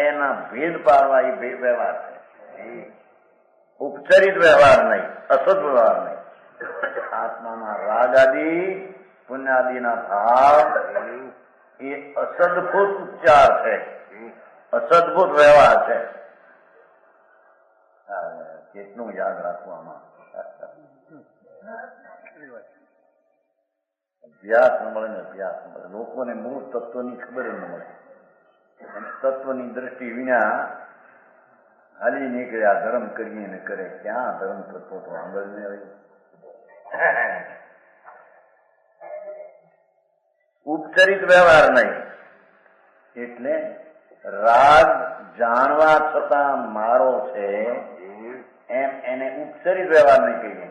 એના ભેદ પાડવા એ વ્યવહાર છે, ઉપચરિત વ્યવહાર નહીં, અસદ વ્યવહાર નહીં. આત્માના રાગ આદિ પુણ્યાદિના ભાવ એ અસદભૂત ઉપચાર છે, અસદભૂત વ્યવહાર છે. કેટલું યાદ રાખવામાં અભ્યાસ ન મળે ને અભ્યાસ ન મળે. લોકોને મૂળ તત્વની ખબર ન મળે. તત્વની દ્રષ્ટિ વિના હાલી નીકળ્યા ધર્મ કરીએ ને કરે. ક્યાં ધર્મ તત્વ તો આંબળ ને રહ્યું. ઉપચરિત વ્યવહાર નહીં. એટલે રાગ જાણવા છતાં મારો છે એમ એને ઉપચરિત વ્યવહાર નહીં કહીએ.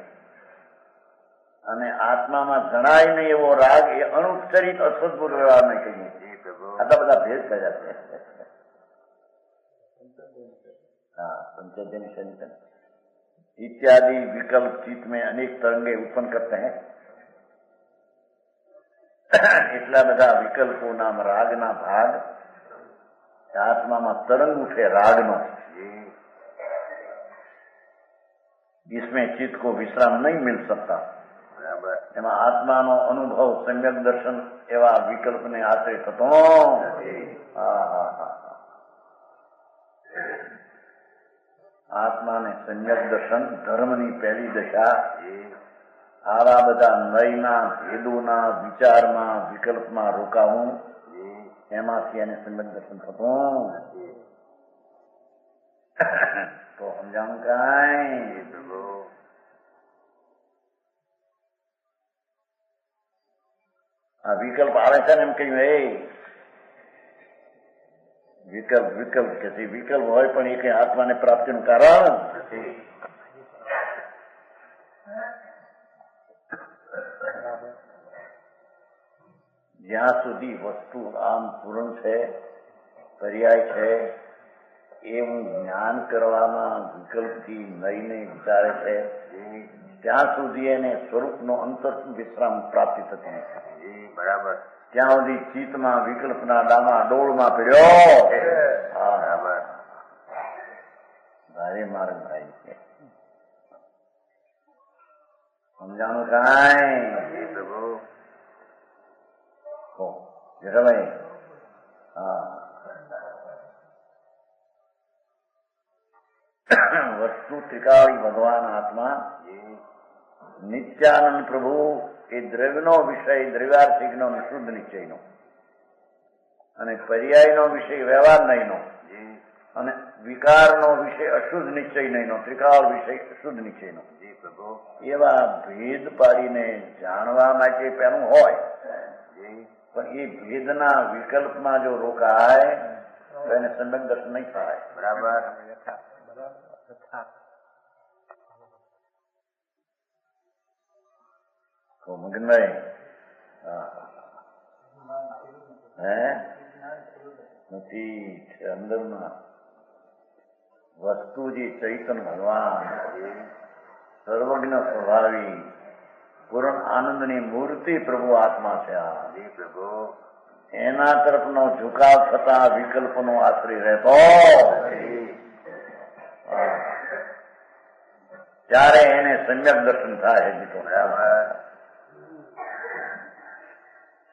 અને આત્મામાં જણાય નહીં એવો રાગ એ અનુચ્ચરિત અસદપુર વ્યવહારને કહીએ. જી પ્રભુ. આટલા બધા ભેદ કર્યા છે. हाँ पंचजन संतन इत्यादि विकल्प चित्त में अनेक तरंगे उत्पन्न करते हैं. એટલા બધા વિકલ્પોના રાગના ભાગ આત્મામાં તરંગ ઉઠે રાગનો. इसमें चित्त को विश्राम नहीं मिल सकता. બરાબર. એમાં આત્માનો અનુભવ સમ્યક દર્શન એવા વિકલ્પને આશ્રય થતો. આત્માને સમ્યક દર્શન ધર્મની પહેલી દશા. આવા બધા નયના ભેદોના વિચારમાં વિકલ્પમાં રોકાવું એમાંથી એને સમ્યક દર્શન થતું. તો સમજાણું કાંઈ? આ વિકલ્પ આવે છે ને એમ કહ્યું એ વિકલ્પ વિકલ્પ કે વિકલ્પ હોય પણ એ કઈ આત્માને પ્રાપ્તિનું કારણ નથી. જ્યાં સુધી વસ્તુ આમ પૂર્ણ છે, પર્યાય છે, એવું જ્ઞાન કરવામાં વિકલ્પથી નઈને વિચારે છે ત્યાં સુધી એને સ્વરૂપનો અંતર વિશ્રામ પ્રાપ્તિ થતી નથી. બરાબર. ત્યાં સુધી ચિત્તમાં વિકલ્પના ડામા ડોળમાં પડ્યો. બરાબર. ભારે માર્ગ ભાઈ છે. સમજાણું કાંઈ? પ્રભુ. જગભાઈ હા વસ્તુ ત્રિકાળી ભગવાન આત્મા નિત્યાનંદ પ્રભુ એ દ્રવ્યનો વિષય દ્રવ્યાર્થિકનો શુદ્ધ નિશ્ચયનો અને પર્યાયનો વિષય વ્યવહાર નહીંનો અને વિકારનો વિષય અશુદ્ધ નિશ્ચય નહીંનો ત્રિકાળ વિષય શુદ્ધ નિશ્ચયનો. એવા ભેદ પાડીને જાણવા માટે પેલું હોય પણ એ ભેદના વિકલ્પમાં જો રોકાય તો એને સમ્યક દર્શન નહીં થાય. બરાબર. તો મગનભાઈ હે નથી અંદરમાં વસ્તુ જે ચૈતન્ય ભગવાન સર્વજ્ઞ સ્વભાવી પૂર્ણ આનંદની મૂર્તિ પ્રભુ આત્મા છે. પ્રભુ. એના તરફનો ઝુકાવ થતા વિકલ્પનો આશ્રય રહેતો ત્યારે એને સમ્યક દર્શન થાય.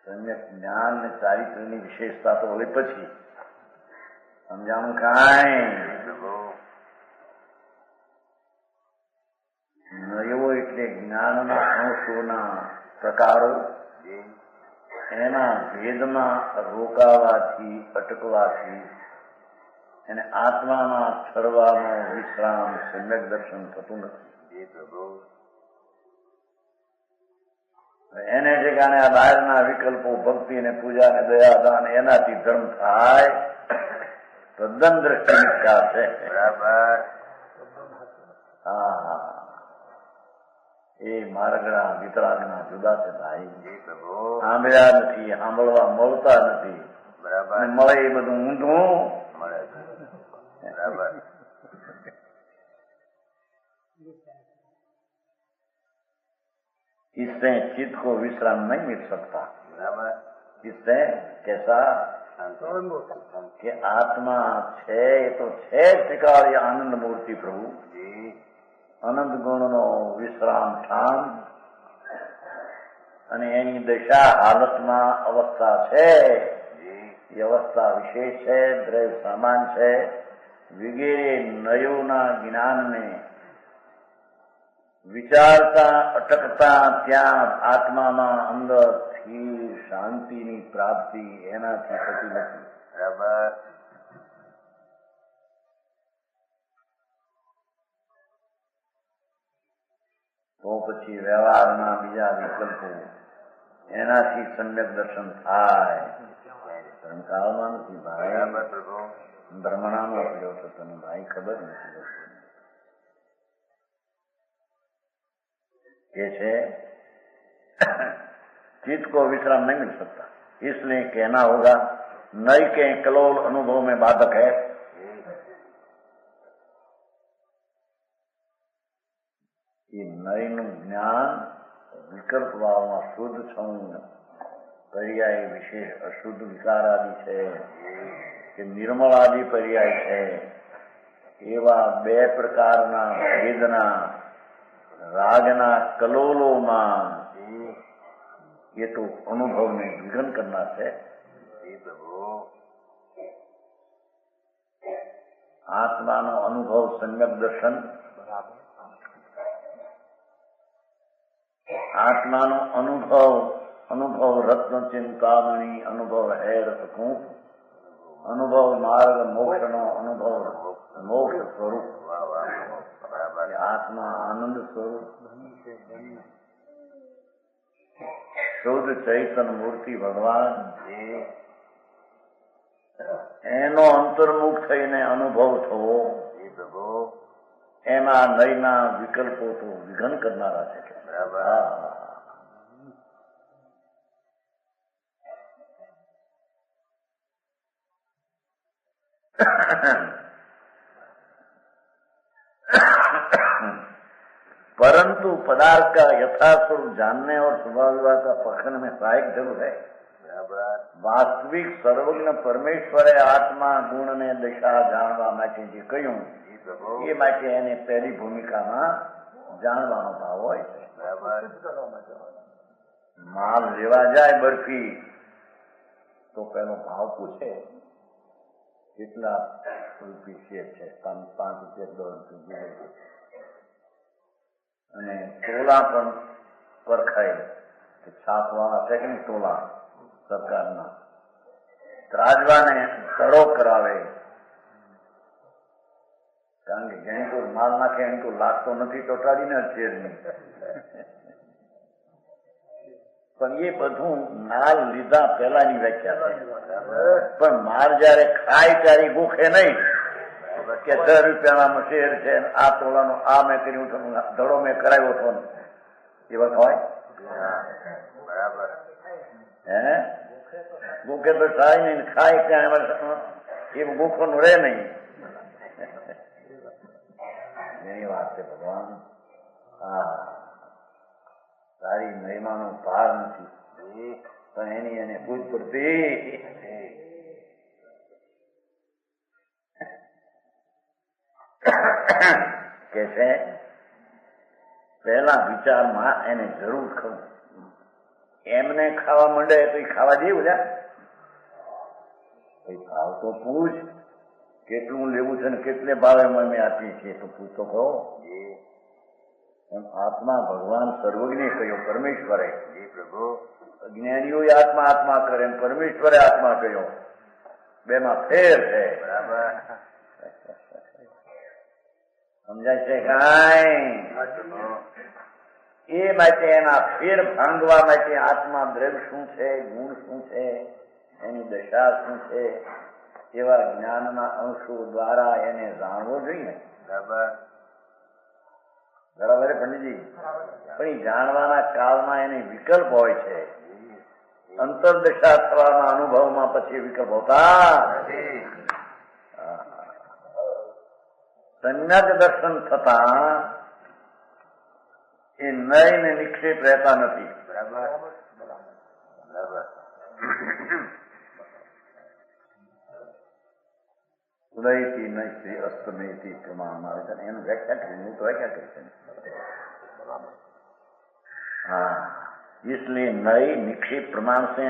સમ્યક જ્ઞાન ને ચારિત્રની વિશેષતા તો હવે પછી સમજાણું કાંઈ? નયો એટલે જ્ઞાનના અંશોના પ્રકારો એના ભેદમાં રોકાવાથી અટકવાથી એને આત્મામાં ઠરવાનો વિશ્રામ સમ્યક દર્શન થતું નથી. એને જે કારણે આ બહારના વિકલ્પો ભક્તિ ને પૂજા ને દયાદાન એનાથી ધર્મ થાય તદ્દન દ્રષ્ટિ નિષ્કાર છે. બરાબર. હા એ માર્ગના વિતરાગના જુદા છે ભાઈ. સાંભળ્યા નથી, સાંભળવા મળતા નથી. બરાબર. મળે એ બધું ઊંધું મળે. બરાબર. इससे चित्त को विश्राम नहीं मिल सकता. बराबर. इससे कैसा कि आत्मा છે એ તો છે ત્રિકાળી આનંદ મૂર્તિ પ્રભુ અનંત ગુણનો વિશ્રામ ઠામ અને એની દશા હાલતમાં અવસ્થા છે. એ અવસ્થા વિશેષ છે, દ્રવ્ય સામાન છે વગેરે નયોના જ્ઞાનને વિચારતા અટકતા ત્યાં આત્મામાં અંદરથી શાંતિની પ્રાપ્તિ એનાથી થતી નથી. બરાબર. તો પછી વ્યવહારના બીજા વિકલ્પો એનાથી સમ્યક દર્શન થાય. સંકાળમાં નથી ભાઈ, બ્રહ્મણામાં પડ્યો છો તને ભાઈ, ખબર નથી. કે છે चित्त को विश्राम नहीं मिल सकता। इसलिए कहना होगा नई के कलोल अनुभव में बाधक है। ये નયનું જ્ઞાન વિકલ્પ ભાવમાં શુદ્ધ છું, પર્યાય વિશેષ અશુદ્ધ વિકાર આદિ છે કે નિર્મળ આદિ પર્યાય છે, એવા બે પ્રકારના ભેદના રાગના કલોલોમાં એ તો અનુભવને વિઘન કરનાર છે। આત્માનો અનુભવ સમ્યક દર્શન, આત્માનો અનુભવ રત્ન ચિંતામણી, અનુભવ હે રસકૂપ, અનુભવ માર્ગ મોક્ષનો અનુભવ મોક્ષ સ્વરૂપ, આત્મા આનંદ સ્વરૂપ, શુદ્ધ ચૈતન મૂર્તિ ભગવાન, એનો અંતર્મુખ થઈને અનુભવ થવો, એમાં નયના વિકલ્પો તો વિઘન કરનારા છે। परंतु पदार्थ का यथास्वरूप जानने और स्वभाव विभाग का पखन में सहायक जरूर है। वास्तविक सर्वज्ञ परमेश्वरे आत्मा गुण ने दिशा जानवा માટે જે કહ્યું એ માટે એને પહેલી ભૂમિકામાં જાણવાનો ભાવ હોય છે। માલ લેવા જાય બરફી તો પેલો ભાવ પૂછે કેટલા રૂપિયા શેર છે, 5 રૂપિયા 10 રૂપિયા, અને તોલા પણ પરખાય કે છાપવાળા છે કે નહીં તોલા સરકારના, ત્રાજવાને ધડો કરાવે, કારણ કે જેને તો માલ નાખે એને તો લાગતો નથી ચોટાડીને શેરની, પણ એ બધું માલ લીધા પહેલાની વ્યાખ્યા છે। પણ માલ જયારે ખાય ત્યારે ભૂખે નહીં કે 10 રૂપિયાના શેર છે, આ તોલાનો આ મેં કર્યું હતું, ધડો મેં કરાવ્યો હતો, એ વાત હોય હે? ભૂખે તો થાય નહીં, ખાય ત્યાં એ ભૂખોનું રહે નહીં, એની વાત છે ભગવાન। હા, તારી મહિમાનો ભાર નથી, પણ એની એને પૂછ પડતી કે છે પહેલા વિચારમાં એને જરૂર ખાવું, એમને ખાવા માંડે તો એ ખાવા જેવું છે? ભાવ તો પૂછ કેટલું લેવું છે ને કેટલે ભાવે અમે આપીએ છીએ, તો પૂછતો કહો। એમ આત્મા ભગવાન સર્વજ્ઞે કહ્યો, પરમેશ્વરે, અજ્ઞાનીઓએ આત્મા આત્મા કરે, પરમેશ્વરે આત્મા કહ્યો, બેમાં ફેર છે। સમજાય છે કાંઈ? એ માટે એના ફેર ભાંગવા માટે આત્મા દ્રવ્ય શું છે, ગુણ શું છે, એની દશા શું છે, એવા જ્ઞાનના અંશો દ્વારા એને જાણવો જોઈએ। બરાબર પંડિતજી? પણ એ જાણવાના કાળમાં એને વિકલ્પ હોય છે, અંતરદશા થવાના અનુભવમાં પછી વિકલ્પ હોતા નથી। સમ્યક દર્શન થતા એ નય ને નિક્ષેપ રહેતા નથી। ઉદયથી નયથી અસ્તમેથી પ્રમાણ મારે છે, એનું વ્યાખ્યા કરી, હું તો વ્યાખ્યા કરી છે। हाँ, इसलिए नई निक्षेप प्रमाण से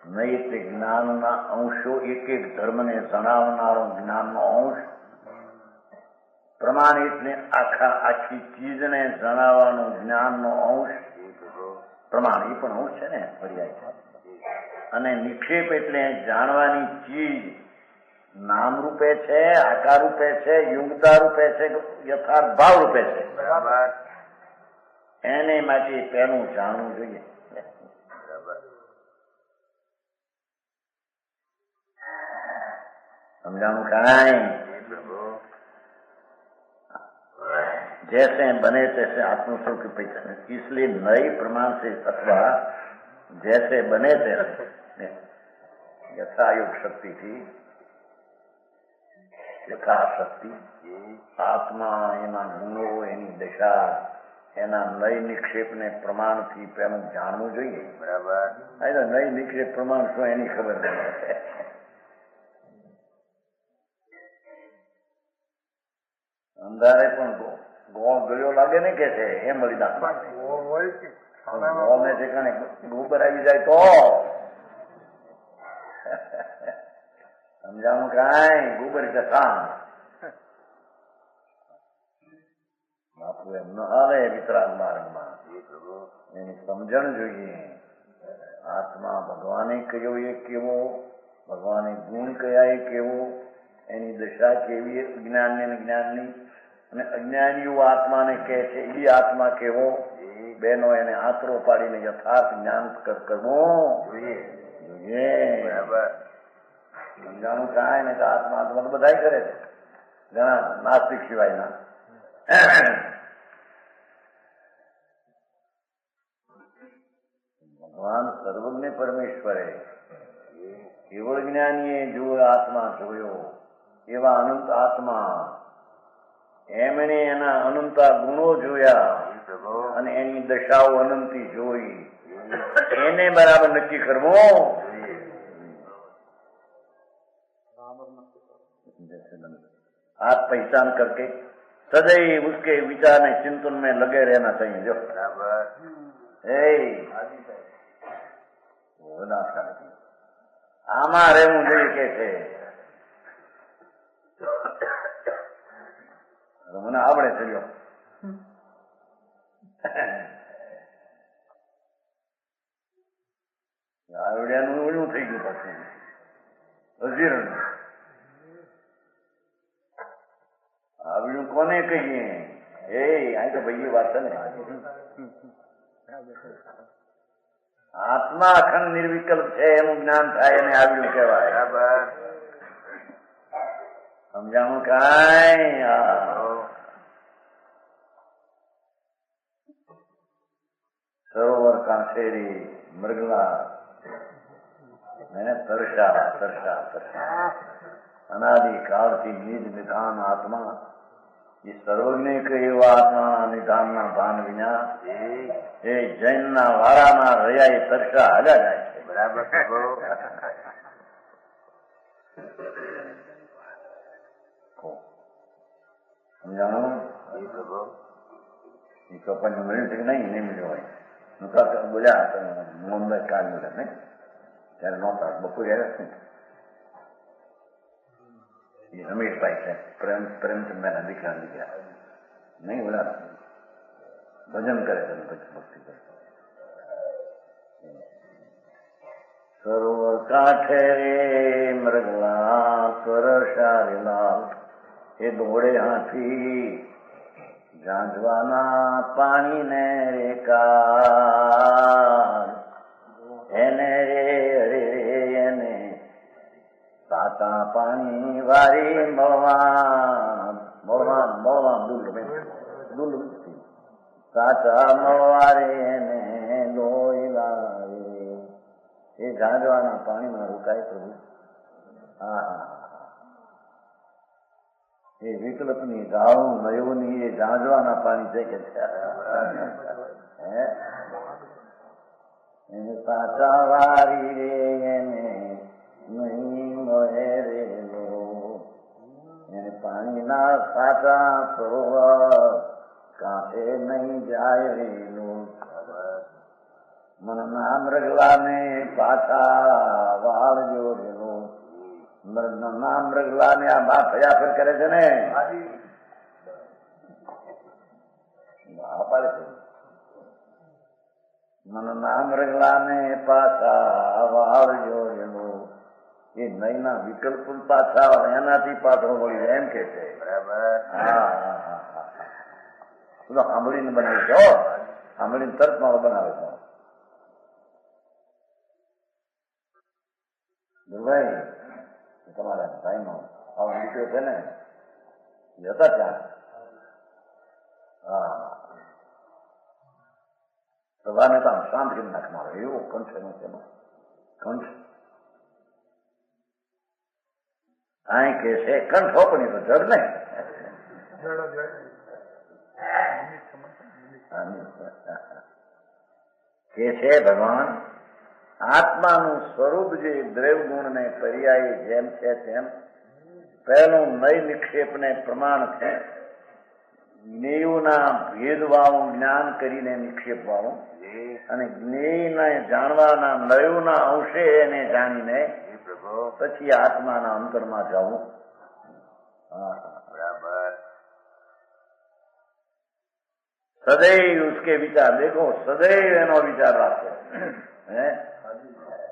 नई એટલે જ્ઞાનના અંશો, એક એક ધર્મને જણાવનારો જ્ઞાનનો અંશ, પ્રમાણ એટલે આખી ચીજને જણાવવાનું જ્ઞાનનો અંશ, પ્રમાણ એ પણ અંશ છે ને, પર્યાય છે। અને નિક્ષેપ એટલે જાણવાની ચીજ નામ રૂપે છે, આકાર રૂપે છે, યોગતા રૂપે છે, યથાર્થ ભાવ રૂપે છે। એને માટે પેલું જાણવું જોઈએ। સમજાણું કાંઈ? जैसे बने तैसे आत्मस्वरूप की पहचान, इसलिए नई प्रमाण से अथवा जैसे बने तैसे यथायोग शक्ति थी, यथाशक्ति आत्मा एना गुणो एनी दशा एना नई निक्षेप ने प्रमाण थी पेલું જાણવું જોઈએ. બરાબર. નઈ નિક્ષેપ પ્રમાણ શું એની ખબર નહીં. અંધારે પણ ગોળ ગળ્યો લાગે ને કે છે એ મળી નાખવા ગોળને ઠેકાણે ગોબર આવી જાય તો સમજાણું કાંઈ ગોબર કે શામ બાપુ એમ ન હાલે વિતરાગ માર્ગમાં. એની સમજણ જોઈએ. આત્મા ભગવાને કયો એ કેવો, ભગવાને ગુણ કયા એ કેવો, એની દશા કેવી જ્ઞાનની અને જ્ઞાનની, અને અજ્ઞાનીઓ આત્માને કહે છે એ આત્મા કેવો, બેનો એને આંતરો પાડીને યથાર્થ જ્ઞાન કરવું જોઈએ. સમજાણું કાંઈ ને આત્મા આત્મા તો બધા કરે છે, ઘણા નાસ્તિક સિવાયના. ભગવાન સર્વજ્ઞ પરમેશ્વરે કેવળ જ્ઞાનીએ જો આત્મા જોયો એવા અનંત આત્મા, એમણે એના અનંતા ગુણો જોયા અને એની દશાઓ અનંતી જોઈ, એને બરાબર નક્કી કરવો. आप पहचान करके सदैव उसके विचार ने चिंतन में लगे रहना चाहिए. जो આમાં રહેવું જોઈએ કે છે મને આવડે છે. જો આવડ્યાનું ઓલું થઈ ગયું પાછું અજીરણ. આવડ્યું કોને કહીએ? અહીં તો ભાઈ વાત છે ને, આત્મા અખંડ નિર્વિકલ્પ છે એનું જ્ઞાન થાય એને આવ્યું કહેવાય. સમજાણું કાંઈ? સરોવર કાંસેરી મૃગલા તરસા તરસા તરસા અનાદિ કાળથી નિજ નિધાન આત્મા, એ સર્વજ્ઞ એવા આત્માના નિધાનના ભાન વિના એ જૈનના વારાના રહ્યા એ તરસા હાલ્યા જાય છે. બરાબર. સમજાણું? એ કપાને મળ્યું છે કે નહીં મળ્યો હોય. બોલ્યા મુંબઈ કાઢ્યું છે ને ત્યારે નહોતા બપોરે આવ્યા છે. રમેશભાઈ છે પ્રેમચંદના દીકરા નહીં બોલા ભજન કરે છે ભક્તિ કરે. સરોવર કાંઠે મૃગલા સરસારીલાલ, એ દોડે હાથી ઝાંઝવાના પાણીને રેકાર, એને રે અરે એને સાતા પાણી વારી મળવા દુલ સાચા મળવારે એને લોહી લાવે. એ ઝાંઝવાના પાણીમાં રોકાય પ્રભુ. હા, એ વિકલ્પની ગાળું નયોની એ ઝાંઝવાના પાણી છે કે એને સાચા વારી રે એને નહીં મળે રેલો, એને પાણીના સાચા સરોવર કાંઠે નહીં જાય રેલો. મનના મૃગલાને પાછા વાળજો રેલો. મૃગના મૃગલાને આ બા થયા ફેર કરે છે ને પાડે છે. મનના મૃગલાને પાછા વાળજો રેલો. એ નયના વિકલ્પ પાછા એનાથી પાછળ વળી જાય એમ કે છે. બરાબર. હા, સાંભળીને બનાવે છે. સાંભળીને તરત મારો બનાવે છે. ભાઈ તમારા ભાઈનો આવો દીકરો છે ને, હતા ત્યાં સવારને તો આમ શાંત કરી નાખનારો એવો કંઠ એનો તેનો કંઠ અહીં કે છે કંઠ હોપણી તો જડ નહીં કે છે ભગવાન આત્માનું સ્વરૂપ જે દ્રવ ગુણને પર્યાયી જેમ છે તેમ પહેલું નય નિક્ષેપને પ્રમાણ છે જ્ઞેયોના ભેદવાળું જ્ઞાન કરીને નિક્ષેપવાળું અને જ્ઞેયને જાણવાના નયોના અંશે એને જાણીને પછી આત્માના અંતરમાં જવું. બરાબર. सदैव उसके विचार देखो, सदैव एनो विचार रखो है,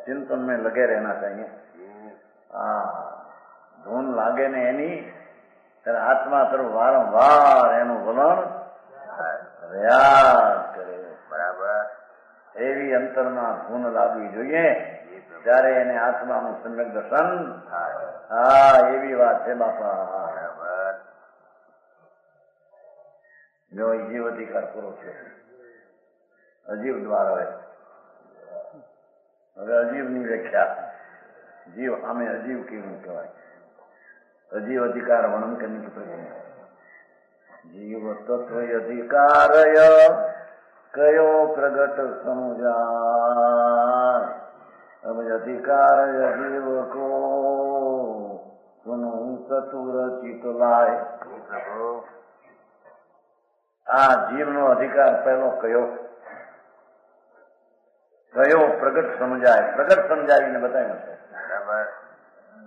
चिंतन में लगे रहना चाहिए. धून लागे ने एनी ત્યારે આત્મા તરફ વારંવાર એનું વલણ રહ્યા કરે. બરાબર. એવી અંતરમાં ધૂન લાગવી જોઈએ ત્યારે એને આત્માનું સમ્યક દર્શન. એવી વાત છે બાપા. બરાબર. જો જીવ અધિકાર પૂરો છે અજીવ દ્વારા. હવે અજીવની વ્યાખ્યા जीव हमें अजीव केवल कहवाय. अजीव अधिकार वर्णन करने की प्रक्रिया. जीव तत्व अधिकार कयो प्रगट समुजाय. अब अधिकार अजीव को सुनो चतुर चित लाय. आ जीव नो अधिकार पहलो कयो कयो प्रगट समझाय. प्रगट समझावी ने बताया है.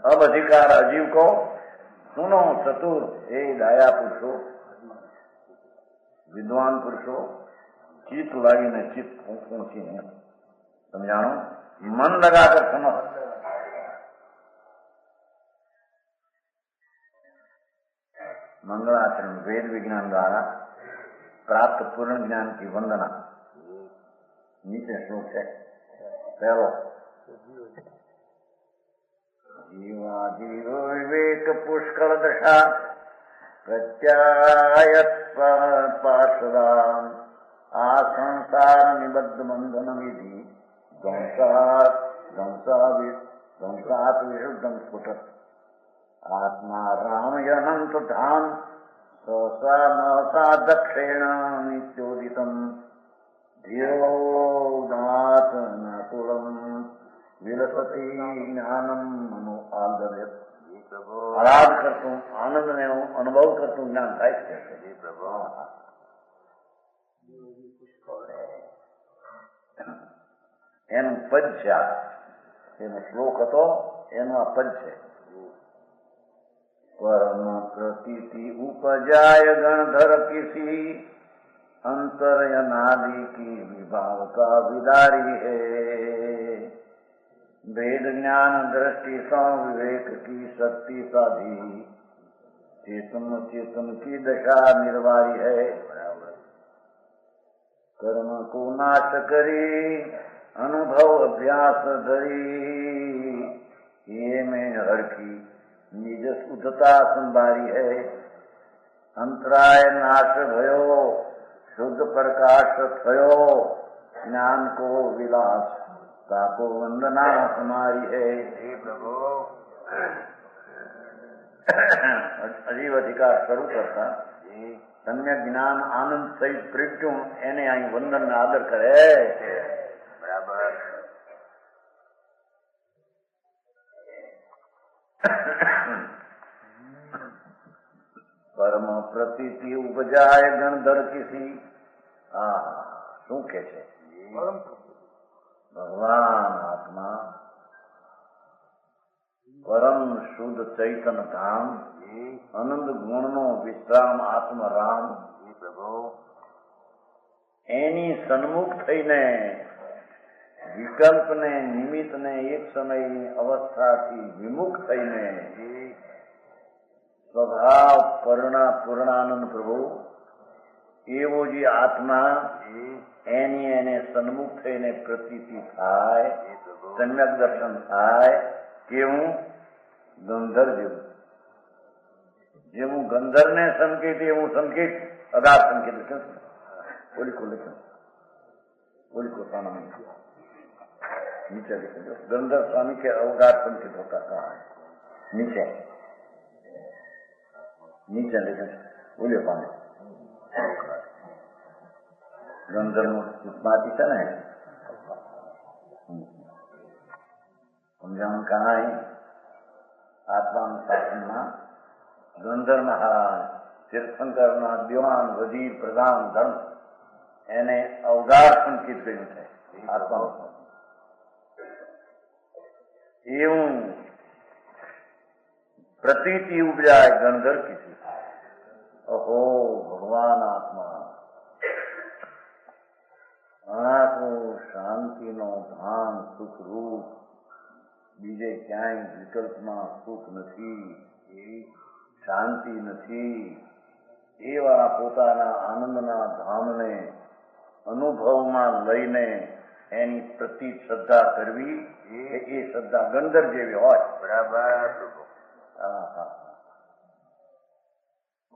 अब अधिकार अजीव को सुनो चतुर ए दया पुरुषो विद्वान पुरुषो चित्त लागी ने चित्त पहुंची है समझाणो मन लगाकर समझ. मंगलाचरण वेद विज्ञान द्वारा प्राप्त पूर्ण ज्ञान की वंदना. नीचे श्लोक है पहलो. जीवा जीव विवेक पुष्कल दशा प्रत्यायत पार्षदाम आ संसार निबद्ध बंधन विधि ध्वंसात विशुद्धम स्फुटत. आत्मा राम अनंत धाम सहसा महसा दक्षेण नित्योदितम धीरोदात नातुलम विलसती ज्ञानम मनो आदर्यत. आराध करतु आनंद ने अनुभव करतु ज्ञान થાય છે. એનું પદ છે. એનો શ્લોક હતો એનો આ પદ છે. परम प्रतीति उपजाय गणधर किसी अंतर्यनादि की विभाव का विदारी है. वेद ज्ञान दृष्टि सौ विवेक की शक्ति साधी चेतन चेतन की दशा निर्वारी है. कर्म को नाश करी अनुभव अभ्यास धरी ये में हड़की निज शुद्धता संभारी है. अंतराय नाश भयो शुद्ध प्रकाश थयो ज्ञान को विलास ताको वंदना हमारी है. अजीव अधिकार શરૂ કરતા સમ્યક જ્ઞાન આનંદ સહિત પ્રગટ્યું એને અહીં વંદન ને આદર કરે. બરાબર. कर्म प्रतीति उपजाय गणधर किसी. શું કે છે ભગવાન આત્મા પરમ શુદ્ધ ચૈતન ધામ આનંદ ગુણનો વિશ્રામ આત્મરામ એની સન્મુખ થઈને વિકલ્પને નિમિત્તને એક સમયની અવસ્થાથી વિમુખ થઈને સ્વભાવ પૂર્ણાનંદ પ્રભુ એવો જે આત્મા એની એને સન્મુખ થઈને પ્રતીતિ થાય સમ્યક દર્શન થાય. કેવું ગંધર જેવું. જેવું ગંધર ને સંકેત એવું સંકેત आधार संकेत लिखो, बोली को लिखो, बोली को सामने नीचे लिख दो। गंधर्व स्वामी के अवतार संकेत होता कहाँ है? नीचे नीचे लिखे, बोलिए पानी गंधर्व माटी છે ને સમજાણું કहाँ है? આત્માનું શાસનમાં ગંધર્વ મહારાજ તીર્થંકરના દિવાન વજીર પ્રધાન ધર્મ એને અવતાર સંકેત કર્યું છે આત્માનું. એવું પ્રતીતિ ઉપજાય ગંધર્વ કીધી. અહો ભગવાન આત્મા આખું શાંતિનો ધામ સુખરૂપ, બીજે ક્યાંય વિકલ્પમાં સુખ નથી, શાંતિ નથી. એવા પોતાના આનંદના ધામને અનુભવમાં લઈને એની પ્રતિ શ્રદ્ધા કરવી, એ શ્રદ્ધા ગંધર્વ જેવી હોય. બરાબર. હા હા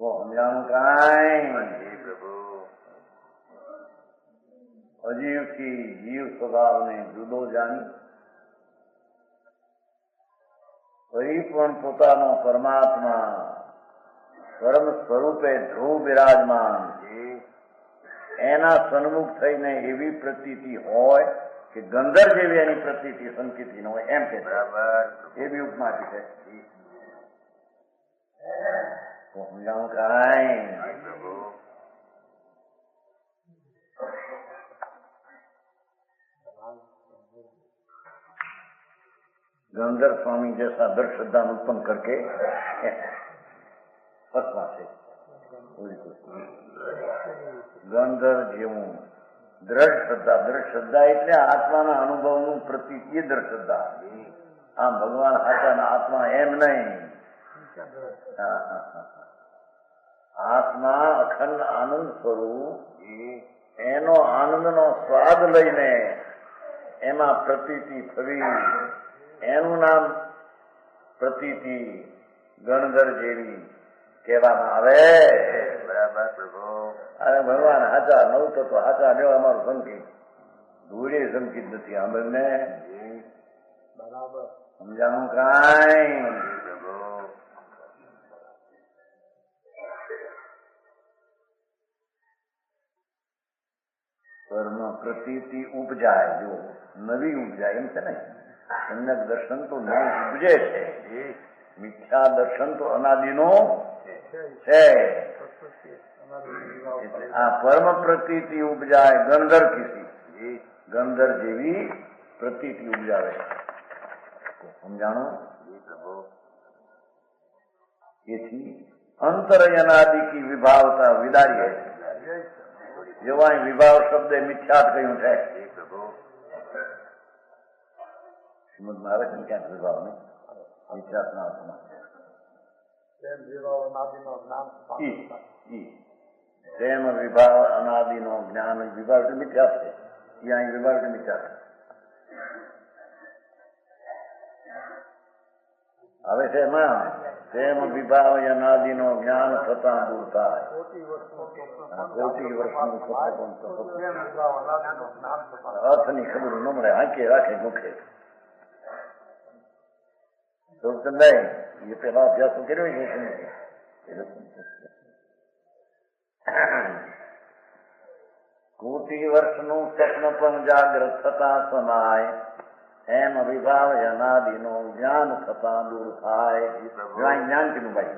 કો સમજાણું કાંઈ? પ્રભુ અજીવથી જીવ સ્વભાવને જુદો જાણી ફરી પણ પોતાનો પરમાત્મા પરમ સ્વરૂપે ધ્રુવ બિરાજમાન એના સન્મુખ થઈને એવી પ્રતીતિ હોય કે ગંધર્વ જેવી એની પ્રતીતિ સંકેતી ન હોય, એમ કે બરાબર. એવી ઉપમાથી છે. સમજાવું કાંઈ? પ્રભુ गंधर्व स्वामी जैसा दृढ़ श्रद्धा उत्पन्न करके फसवा से गंधर्व જેવું દ્રઢ શ્રદ્ધા એટલે આત્માના અનુભવનું પ્રતીક એ દ્રઢ શ્રદ્ધા. આમ ભગવાન સાચાના આત્મા એમ નહીં. આત્મા અખંડ આનંદ સ્વરૂપ, એનો આનંદનો સ્વાદ લઈને એમાં પ્રતીતિ થવી, એનું નામ પ્રતીતિ ગણધર જેવી કહેવામાં આવે. બરાબર પ્રભુ. અરે ભગવાન હાચા નવ તો હાચા લેવા અમારું સંકેત ધૂળે સંકેત નથી અમને. બરાબર. સમજાણું કાંઈ? પ્રભુ કર્મ પ્રતીતિ ઉપજાય, જો નવી ઉપજાય એમ છે ને. સમ્યક દર્શન તો નવું ઉપજે છે, મિથ્યા દર્શન તો અનાદિનો છે. આ પરમ પ્રતીતિ ઉપજાય ગંધર્વ કીધી, ગંધર્વ જેવી પ્રતીતિ ઉપજાવે. સમજાણું? એથી અંતરયનાદિ કી વિભાવતા વિદારી है. જેવા વિભાવ શબ્દે મિથ્યાત કહ્યું છે. શ્રીમદમાં આવે છે ને ક્યાંક વિભાવ ને મિથ્યાતના અર્થમાં તેમ વિભાવ અનાદિનો જ્ઞાન વિભાવ એટલે મિથ્યાત છે. ત્યાં વિભાવ એટલે મિથ્યાત આવે છે. એમાં તેમ વિભાવ અનાદિનો જ્ઞાન થતા દૂર થાય. કોટી વર્ષનું અર્થની ખબર ન મળે, આંખે રાખે મુખે. એ પેલા અભ્યાસ કર્યો કોટી વર્ષનું સ્વપ્ન પણ જાગ્રત થતા સમાય, એમ વિભાવ અનાદિનો જ્ઞાન થતા દૂર થાય. જ્ઞાન કીધું ભાઈ.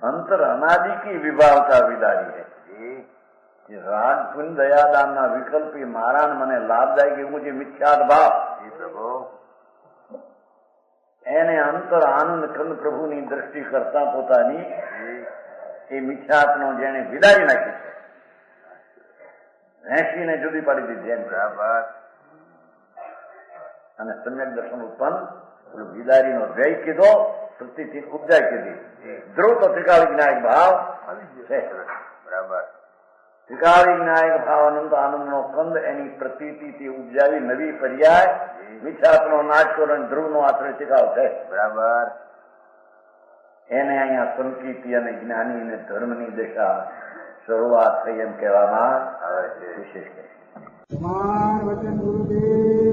अंतर अनादि की विभावता विदारी है. राग पुण्य दयादान ना विकल्पी मारा મને લાભદાયક એવું જે મિથ્યાત ભાવ એને અંતર આનંદ કંદ પ્રભુની દ્રષ્ટિ કરતા પોતાની એ મિથ્યાતનો જેને વિદારી નાખી છે, ભેંસીને જુદી પાડી દીધી એમ. બરાબર. અને સમ્યક દર્શન ઉત્પન્ન વિદારીનો વ્યય કીધો, પ્રતિથી ઉપજાય કીધી. ધ્રુવ તો ત્રિકાળ જ્ઞાયક ભાવ છે. બરાબર. ત્રિકાળી નાયક ભાવાનંદ આનંદનો કંદ એની પ્રતીતિથી ઉપજાવી નવી પર્યાય વિચારનો નાચકો અને ધ્રુવનો આશ્રય શીખાવ છે. બરાબર. એને અહીંયા સંકીર્તિ અને જ્ઞાની અને ધર્મની દિશા શરૂઆત થઈ એમ કહેવામાં આવે છે. વિશેષ કહે. સમાન વચન ગુરુદેવ